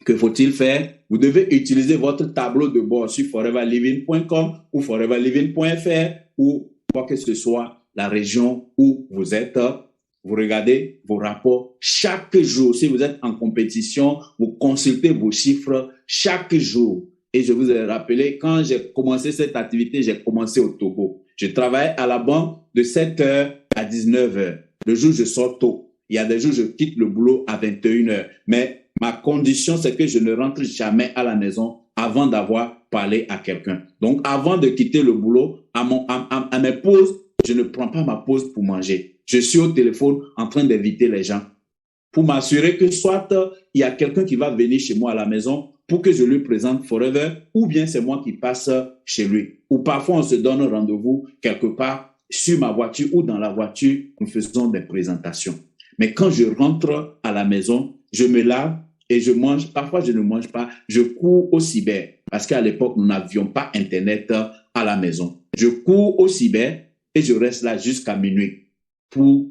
Que faut-il faire? Vous devez utiliser votre tableau de bord sur foreverliving.com ou foreverliving.fr ou quoi que ce soit la région où vous êtes. Vous regardez vos rapports chaque jour. Si vous êtes en compétition, vous consultez vos chiffres chaque jour. Et je vous ai rappelé, quand j'ai commencé cette activité, j'ai commencé au Togo. Je travaillais à la banque de 7h à 19h. Le jour, je sors tôt. Il y a des jours, je quitte le boulot à 21h. Mais ma condition, c'est que je ne rentre jamais à la maison avant d'avoir parlé à quelqu'un. Donc, avant de quitter le boulot, à mes pauses, je ne prends pas ma pause pour manger. Je suis au téléphone en train d'inviter les gens pour m'assurer que soit il y a quelqu'un qui va venir chez moi à la maison pour que je lui présente Forever ou bien c'est moi qui passe chez lui. Ou parfois, on se donne rendez-vous quelque part sur ma voiture ou dans la voiture, nous faisons des présentations. Mais quand je rentre à la maison, je me lave et je mange. Parfois, je ne mange pas. Je cours au cyber parce qu'à l'époque, nous n'avions pas Internet à la maison. Je cours au cyber et je reste là jusqu'à minuit pour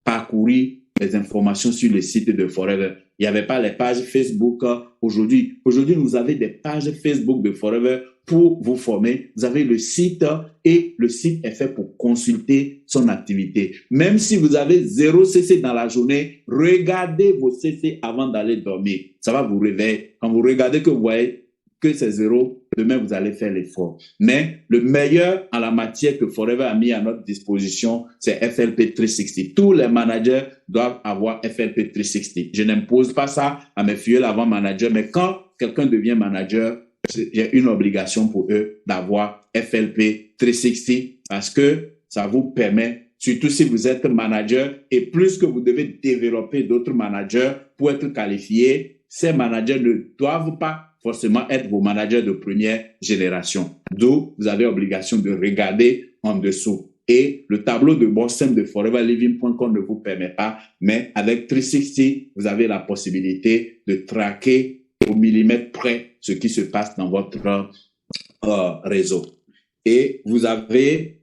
parcourir les informations sur le site de Forever. Il n'y avait pas les pages Facebook aujourd'hui. Aujourd'hui, vous avez des pages Facebook de Forever pour vous former. Vous avez le site et le site est fait pour consulter son activité. Même si vous avez 0 CC dans la journée, regardez vos CC avant d'aller dormir. Ça va vous réveiller. Quand vous regardez que vous voyez que c'est 0, demain vous allez faire l'effort. Mais le meilleur en la matière que Forever a mis à notre disposition, c'est FLP 360. Tous les managers doivent avoir FLP 360. Je n'impose pas ça à mes filles avant manager, mais quand quelqu'un devient manager, j'ai une obligation pour eux d'avoir FLP 360 parce que ça vous permet, surtout si vous êtes manager, et plus que vous devez développer d'autres managers pour être qualifiés, ces managers ne doivent pas forcément être vos managers de première génération. D'où vous avez obligation de regarder en dessous. Et le tableau de bord simple de foreverliving.com ne vous permet pas, mais avec 360, vous avez la possibilité de traquer au millimètre près ce qui se passe dans votre réseau. Et vous avez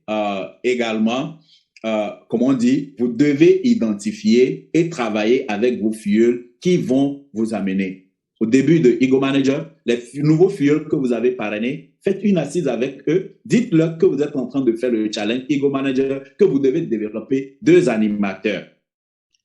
également, comment on dit, vous devez identifier et travailler avec vos fuels qui vont vous amener. Au début de Ego Manager, les nouveaux fuels que vous avez parrainés, faites une assise avec eux. Dites-leur que vous êtes en train de faire le challenge Ego Manager, que vous devez développer 2 animateurs.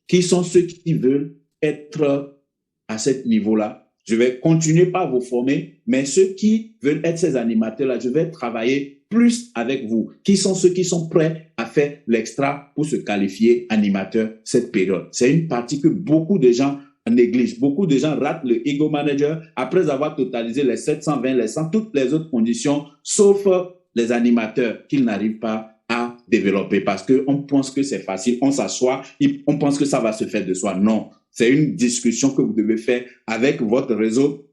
Qui sont ceux qui veulent être à ce niveau-là? Je vais continuer par vous former, mais ceux qui veulent être ces animateurs-là, je vais travailler plus avec vous. Qui sont ceux qui sont prêts à faire l'extra pour se qualifier animateur cette période? C'est une partie que beaucoup de gens néglige. Beaucoup de gens ratent le Ego Manager après avoir totalisé les 720, les 100, toutes les autres conditions, sauf les animateurs qu'ils n'arrivent pas à développer parce qu'on pense que c'est facile, on s'assoit, on pense que ça va se faire de soi. Non, c'est une discussion que vous devez faire avec votre réseau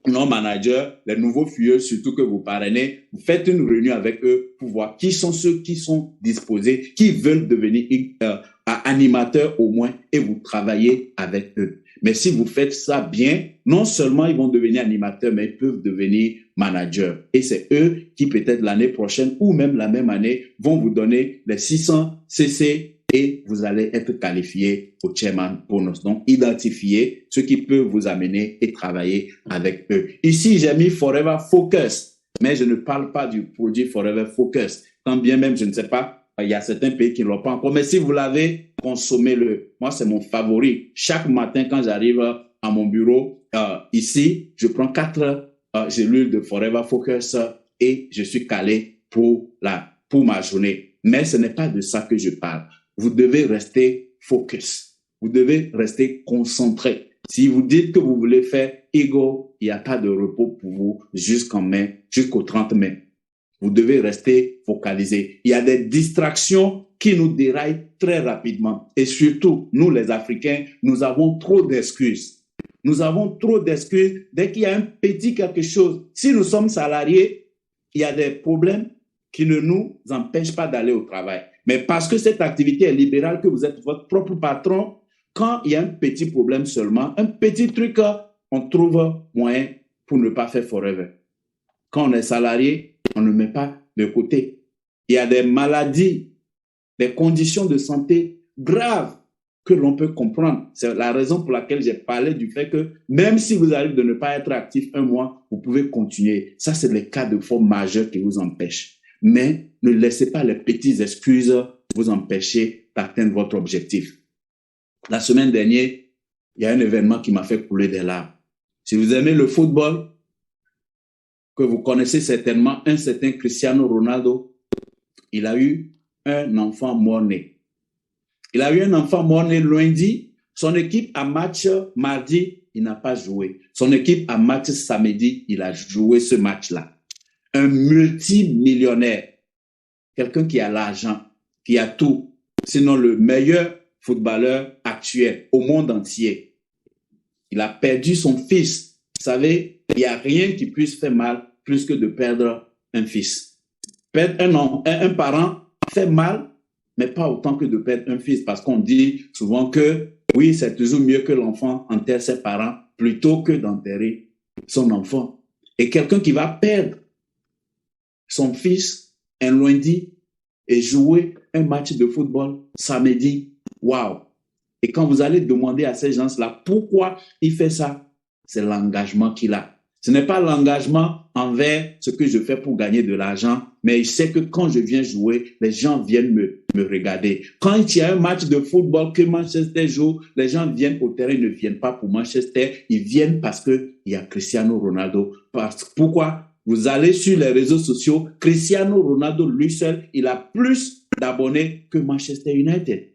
nos managers, les nouveaux fuyeux, surtout que vous parrainez, vous faites une réunion avec eux pour voir qui sont ceux qui sont disposés, qui veulent devenir animateurs au moins, et vous travaillez avec eux. Mais si vous faites ça bien, non seulement ils vont devenir animateurs, mais ils peuvent devenir managers. Et c'est eux qui peut-être l'année prochaine ou même la même année vont vous donner les 600 CC et vous allez être qualifié au chairman bonus. Donc, identifiez ce qui peut vous amener et travailler avec eux. Ici, j'ai mis Forever Focus, mais je ne parle pas du produit Forever Focus. Quand bien même, je ne sais pas, il y a certains pays qui ne l'ont pas encore, mais si vous l'avez, consommez-le. Moi, c'est mon favori. Chaque matin, quand j'arrive à mon bureau, ici, je prends 4 gélules de Forever Focus et je suis calé pour ma journée. Mais ce n'est pas de ça que je parle. Vous devez rester focus. Vous devez rester concentré. Si vous dites que vous voulez faire ego, il n'y a pas de repos pour vous jusqu'au 30 mai. Vous devez rester focalisé. Il y a des distractions qui nous déraillent très rapidement. Et surtout, nous les Africains, nous avons trop d'excuses. Nous avons trop d'excuses. Dès qu'il y a un petit quelque chose, si nous sommes salariés, il y a des problèmes qui ne nous empêchent pas d'aller au travail. Mais parce que cette activité est libérale, que vous êtes votre propre patron, quand il y a un petit problème seulement, un petit truc, on trouve moyen pour ne pas faire forever. Quand on est salarié, on ne met pas de côté. Il y a des maladies, des conditions de santé graves que l'on peut comprendre. C'est la raison pour laquelle j'ai parlé du fait que même si vous arrivez de ne pas être actif un mois, vous pouvez continuer. Ça, c'est les cas de force majeure qui vous empêchent. Mais ne laissez pas les petites excuses vous empêcher d'atteindre votre objectif. La semaine dernière, il y a un événement qui m'a fait couler des larmes. Si vous aimez le football, que vous connaissez certainement, un certain Cristiano Ronaldo, il a eu un enfant mort-né. Il a eu un enfant mort-né lundi. Son équipe a match mardi, il n'a pas joué. Son équipe a match samedi, il a joué ce match-là. Un multimillionnaire, quelqu'un qui a l'argent, qui a tout, sinon le meilleur footballeur actuel au monde entier. Il a perdu son fils. Vous savez, il n'y a rien qui puisse faire mal plus que de perdre un fils. Perdre un parent fait mal, mais pas autant que de perdre un fils, parce qu'on dit souvent que oui, c'est toujours mieux que l'enfant enterre ses parents plutôt que d'enterrer son enfant. Et quelqu'un qui va perdre son fils un lundi et jouer un match de football samedi, waouh! Et quand vous allez demander à ces gens-là pourquoi il fait ça, c'est l'engagement qu'il a. Ce n'est pas l'engagement envers ce que je fais pour gagner de l'argent, mais il sait que quand je viens jouer, les gens viennent me regarder. Quand il y a un match de football que Manchester joue, les gens viennent au terrain, ils ne viennent pas pour Manchester, ils viennent parce qu'il y a Cristiano Ronaldo. Pourquoi? Vous allez sur les réseaux sociaux, Cristiano Ronaldo, lui seul, il a plus d'abonnés que Manchester United.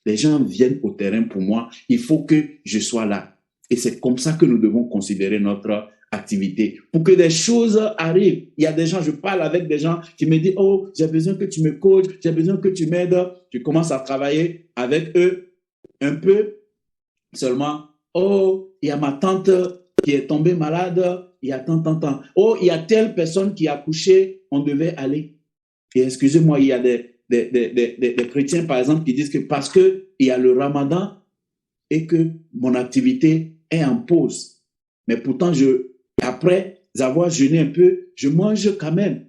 Les gens viennent au terrain pour moi, il faut que je sois là. Et c'est comme ça que nous devons considérer notre activité. Pour que des choses arrivent, il y a des gens, je parle avec des gens qui me disent, oh, j'ai besoin que tu me coaches, j'ai besoin que tu m'aides. Je commence à travailler avec eux un peu seulement. Oh, il y a ma tante qui est tombée malade, il y a tant. Oh, il y a telle personne qui a accouché, on devait aller. Et excusez-moi, il y a des chrétiens, par exemple, qui disent que parce qu'il y a le ramadan et que mon activité est en pause. Mais pourtant, après avoir jeûné un peu, je mange quand même.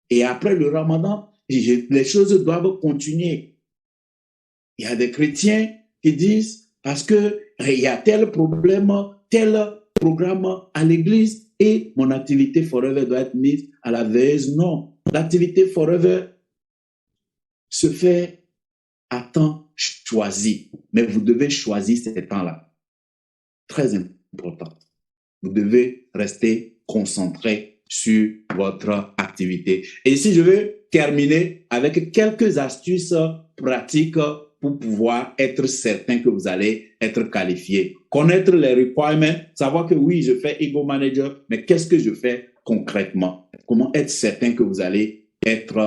Et après le ramadan, les choses doivent continuer. Il y a des chrétiens qui disent, parce que il y a tel problème, tel programme à l'église et mon activité forever doit être mise à la veilleuse. Non, l'activité forever se fait à temps choisi. Mais vous devez choisir ces temps-là. Très important. Vous devez rester concentré sur votre activité. Et ici, je vais terminer avec quelques astuces pratiques pour pouvoir être certain que vous allez être qualifié. Connaître les requirements, savoir que oui, je fais Ego Manager, mais qu'est-ce que je fais concrètement? Comment être certain que vous allez être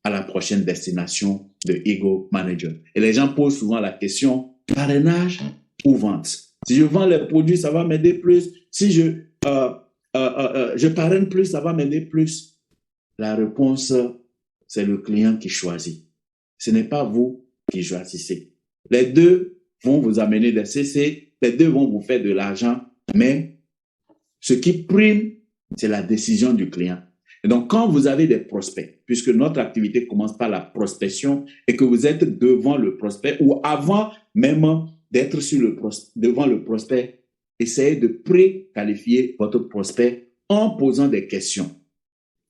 à la prochaine destination de Ego Manager? Et les gens posent souvent la question, parrainage ou vente? Si je vends les produits, ça va m'aider plus. Si je je parraine plus, ça va m'aider plus. La réponse, c'est le client qui choisit. Ce n'est pas vous qui choisissez. Les deux vont vous amener des CC, les deux vont vous faire de l'argent, mais ce qui prime, c'est la décision du client. Et donc, quand vous avez des prospects, puisque notre activité commence par la prospection et que vous êtes devant le prospect ou avant même d'être devant le prospect, essayez de pré-qualifier votre prospect en posant des questions.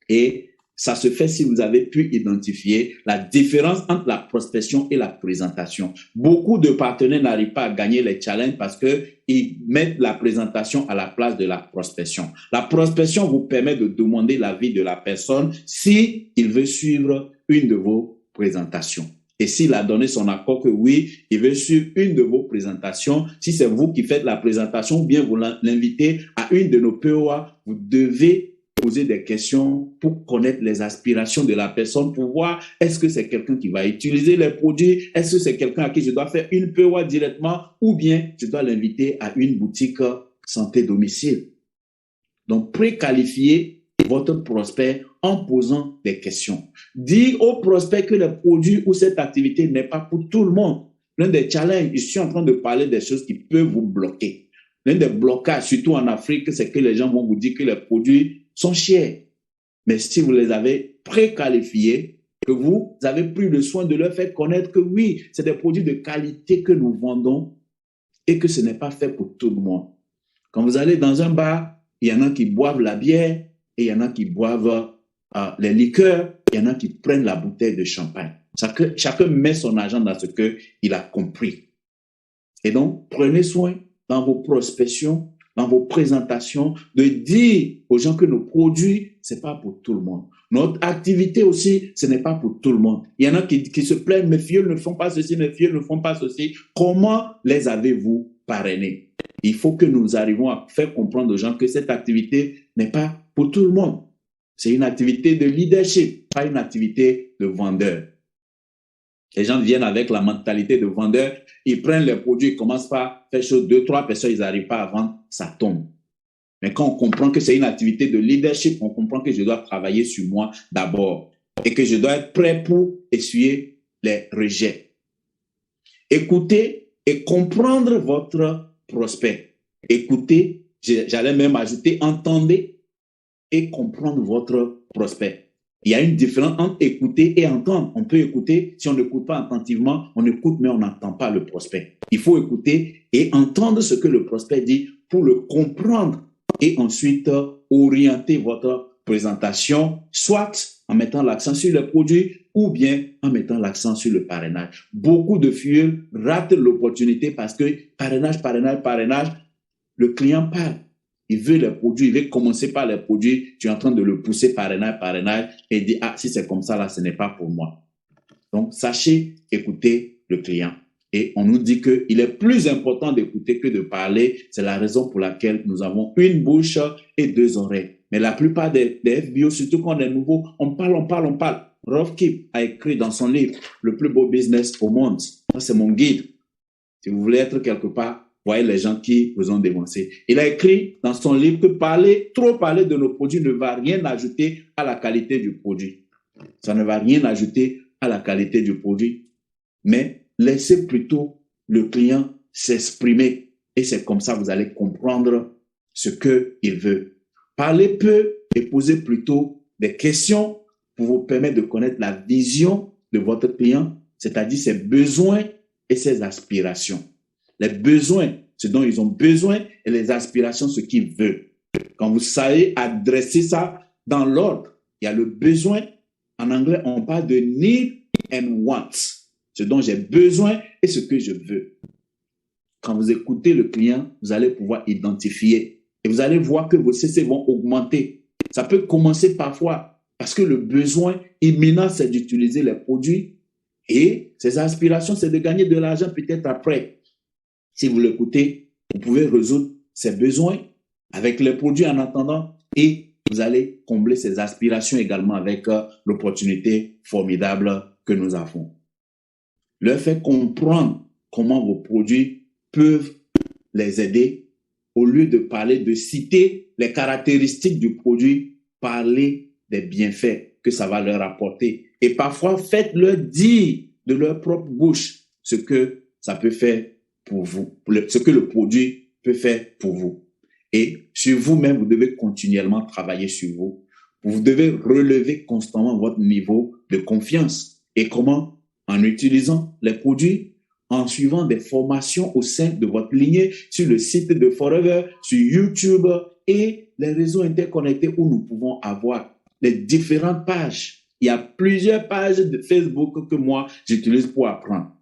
Et ça se fait si vous avez pu identifier la différence entre la prospection et la présentation. Beaucoup de partenaires n'arrivent pas à gagner les challenges parce qu'ils mettent la présentation à la place de la prospection. La prospection vous permet de demander l'avis de la personne si il veut suivre une de vos présentations. Et s'il a donné son accord que oui, il veut suivre une de vos présentations, si c'est vous qui faites la présentation ou bien vous l'invitez à une de nos POA, vous devez poser des questions pour connaître les aspirations de la personne, pour voir est-ce que c'est quelqu'un qui va utiliser les produits, est-ce que c'est quelqu'un à qui je dois faire une POA directement ou bien je dois l'inviter à une boutique santé domicile. Donc, préqualifiez votre prospect en posant des questions. Dis au prospect que le produit ou cette activité n'est pas pour tout le monde. L'un des challenges, je suis en train de parler des choses qui peuvent vous bloquer. L'un des blocages, surtout en Afrique, c'est que les gens vont vous dire que les produits sont chers. Mais si vous les avez préqualifiés, que vous avez pris le soin de leur faire connaître que oui, c'est des produits de qualité que nous vendons et que ce n'est pas fait pour tout le monde. Quand vous allez dans un bar, il y en a qui boivent la bière et il y en a qui boivent les liqueurs, il y en a qui prennent la bouteille de champagne. Chacun met son argent dans ce qu'il a compris. Et donc, prenez soin dans vos prospections, dans vos présentations, de dire aux gens que nos produits, c'est pas pour tout le monde. Notre activité aussi, ce n'est pas pour tout le monde. Il y en a qui se plaignent, mes filles ne font pas ceci, mes filles ne font pas ceci. Comment les avez-vous parrainés? Il faut que nous arrivions à faire comprendre aux gens que cette activité n'est pas pour tout le monde. C'est une activité de leadership, pas une activité de vendeur. Les gens viennent avec la mentalité de vendeur, ils prennent les produits, ils commencent par faire chose, 2, 3 personnes, ils n'arrivent pas à vendre, ça tombe. Mais quand on comprend que c'est une activité de leadership, on comprend que je dois travailler sur moi d'abord et que je dois être prêt pour essuyer les rejets. Écoutez et comprendre votre prospect. Écoutez, j'allais même ajouter, entendez et comprendre votre prospect. Il y a une différence entre écouter et entendre. On peut écouter, si on n'écoute pas attentivement, on écoute mais on n'entend pas le prospect. Il faut écouter et entendre ce que le prospect dit pour le comprendre et ensuite orienter votre présentation, soit en mettant l'accent sur le produit ou bien en mettant l'accent sur le parrainage. Beaucoup de filles ratent l'opportunité parce que parrainage, le client parle. Il veut les produits, il veut commencer par les produits. Tu es en train de le pousser parrainage, et il dit, ah, si c'est comme ça, là, ce n'est pas pour moi. Donc, sachez écouter le client. Et on nous dit qu'il est plus important d'écouter que de parler. C'est la raison pour laquelle nous avons une bouche et 2 oreilles. Mais la plupart des FBO, surtout quand on est nouveau, on parle. Rolf Kipp a écrit dans son livre « Le plus beau business au monde ». Ça, c'est mon guide. Si vous voulez être quelque part, voyez les gens qui vous ont dévancé. Il a écrit dans son livre que trop parler de nos produits ne va rien ajouter à la qualité du produit. Ça ne va rien ajouter à la qualité du produit. Mais laissez plutôt le client s'exprimer. Et c'est comme ça que vous allez comprendre ce qu'il veut. Parlez peu et posez plutôt des questions pour vous permettre de connaître la vision de votre client, c'est-à-dire ses besoins et ses aspirations. Les besoins, ce dont ils ont besoin, et les aspirations, ce qu'ils veulent. Quand vous savez adresser ça dans l'ordre, il y a le besoin. En anglais, on parle de need and want. Ce dont j'ai besoin et ce que je veux. Quand vous écoutez le client, vous allez pouvoir identifier. Et vous allez voir que vos CC vont augmenter. Ça peut commencer parfois parce que le besoin imminent, c'est d'utiliser les produits. Et ses aspirations, c'est de gagner de l'argent peut-être après. Si vous l'écoutez, vous pouvez résoudre ses besoins avec les produits en attendant et vous allez combler ses aspirations également avec l'opportunité formidable que nous avons. Leur faire comprendre comment vos produits peuvent les aider au lieu de parler, de citer les caractéristiques du produit, parlez des bienfaits que ça va leur apporter. Et parfois, faites-leur dire de leur propre bouche ce que ça peut faire pour vous, ce que le produit peut faire pour vous. Et sur vous-même, vous devez continuellement travailler sur vous. Vous devez relever constamment votre niveau de confiance. Et comment? En utilisant les produits, en suivant des formations au sein de votre lignée, sur le site de Forever, sur YouTube et les réseaux interconnectés où nous pouvons avoir les différentes pages. Il y a plusieurs pages de Facebook que moi, j'utilise pour apprendre.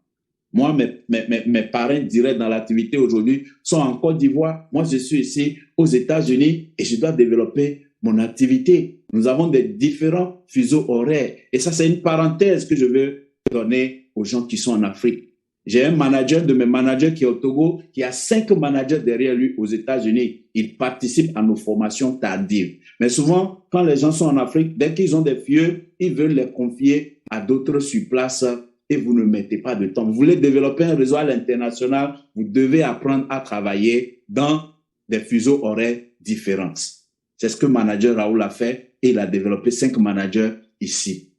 Moi, mes parents directs dans l'activité aujourd'hui sont en Côte d'Ivoire. Moi, je suis ici aux États-Unis et je dois développer mon activité. Nous avons des différents fuseaux horaires. Et ça, c'est une parenthèse que je veux donner aux gens qui sont en Afrique. J'ai un manager de mes managers qui est au Togo, qui a 5 managers derrière lui aux États-Unis. Il participe à nos formations tardives. Mais souvent, quand les gens sont en Afrique, dès qu'ils ont des vieux, ils veulent les confier à d'autres sur place et vous ne mettez pas de temps. Vous voulez développer un réseau à l'international, vous devez apprendre à travailler dans des fuseaux horaires différents. C'est ce que manager Raoul a fait et il a développé 5 managers ici.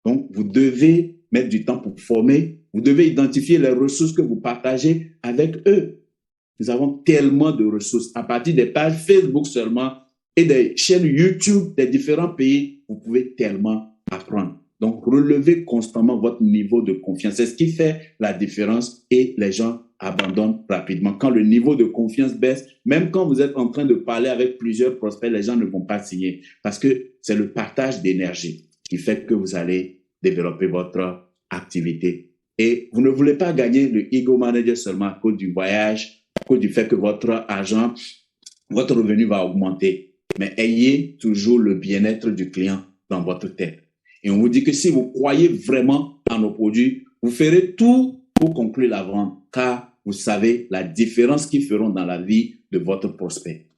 Donc, vous devez mettre du temps pour former. Vous devez identifier les ressources que vous partagez avec eux. Nous avons tellement de ressources. À partir des pages Facebook seulement et des chaînes YouTube des différents pays, vous pouvez tellement apprendre. Donc, relevez constamment votre niveau de confiance. C'est ce qui fait la différence et les gens abandonnent rapidement. Quand le niveau de confiance baisse, même quand vous êtes en train de parler avec plusieurs prospects, les gens ne vont pas signer parce que c'est le partage d'énergie qui fait que vous allez développer votre activité. Et vous ne voulez pas gagner le Ego Manager seulement à cause du voyage, à cause du fait que votre argent, votre revenu va augmenter. Mais ayez toujours le bien-être du client dans votre tête. Et on vous dit que si vous croyez vraiment en nos produits, vous ferez tout pour conclure la vente, car vous savez la différence qu'ils feront dans la vie de votre prospect.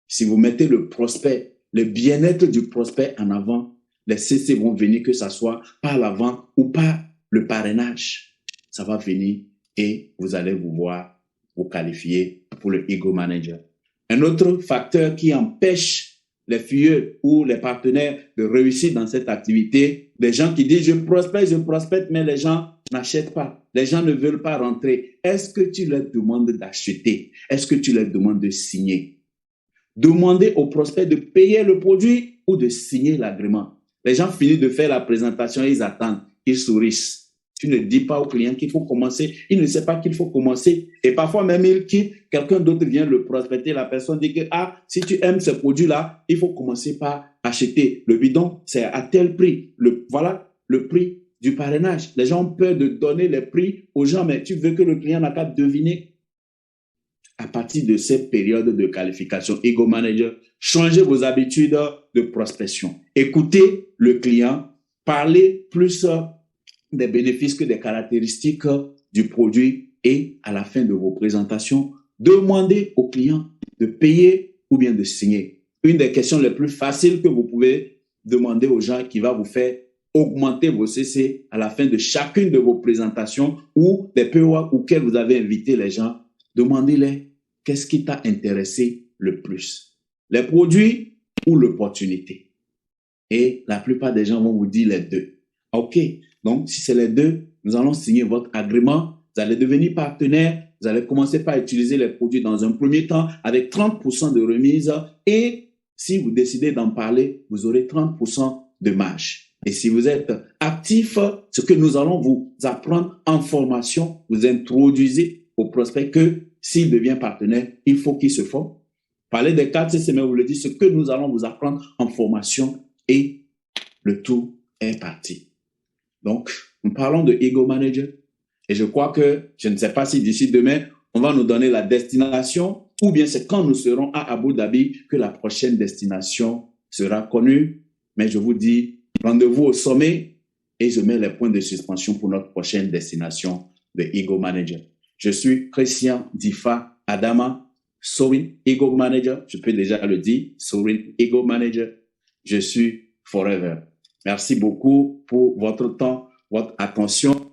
Si vous mettez le prospect, le bien-être du prospect en avant, les CC vont venir, que ce soit par la vente ou par le parrainage. Ça va venir et vous allez vous voir vous qualifier pour le Ego Manager. Un autre facteur qui empêche les filles ou les partenaires de réussir dans cette activité, les gens qui disent je prospecte, mais les gens n'achètent pas. Les gens ne veulent pas rentrer. Est-ce que tu leur demandes d'acheter? Est-ce que tu leur demandes de signer? Demandez au prospect de payer le produit ou de signer l'agrément. Les gens finissent de faire la présentation, ils attendent, ils sourient. Tu ne dis pas au client qu'il faut commencer. Il ne sait pas qu'il faut commencer. Et parfois même, il quitte. Quelqu'un d'autre vient le prospecter. La personne dit que, si tu aimes ce produit-là, il faut commencer par acheter. Le bidon, c'est à tel prix. Voilà le prix du parrainage. Les gens ont peur de donner les prix aux gens, mais tu veux que le client n'a qu'à deviner. À partir de cette période de qualification, Ego Manager, changez vos habitudes de prospection. Écoutez le client. Parlez plus des bénéfices que des caractéristiques du produit et à la fin de vos présentations, demandez au client de payer ou bien de signer. Une des questions les plus faciles que vous pouvez demander aux gens qui va vous faire augmenter vos CC à la fin de chacune de vos présentations ou des POA auxquels vous avez invité les gens, demandez-les qu'est-ce qui t'a intéressé le plus, les produits ou l'opportunité. Et la plupart des gens vont vous dire les deux. OK. Donc, si c'est les deux, nous allons signer votre agrément. Vous allez devenir partenaire. Vous allez commencer par utiliser les produits dans un premier temps avec 30% de remise. Et si vous décidez d'en parler, vous aurez 30% de marge. Et si vous êtes actif, ce que nous allons vous apprendre en formation, vous introduisez au prospect que s'il devient partenaire, il faut qu'il se forme. Parlez des 4 CC, mais vous le dites, ce que nous allons vous apprendre en formation et le tout est parti. Donc, nous parlons de Ego Manager et je crois que, je ne sais pas si d'ici demain, on va nous donner la destination ou bien c'est quand nous serons à Abu Dhabi que la prochaine destination sera connue. Mais je vous dis, rendez-vous au sommet et je mets les points de suspension pour notre prochaine destination de Ego Manager. Je suis Christian Difa Adama, Sorin Ego Manager. Je peux déjà le dire, Sorin Ego Manager. Je suis Forever. Merci beaucoup pour votre temps, votre attention.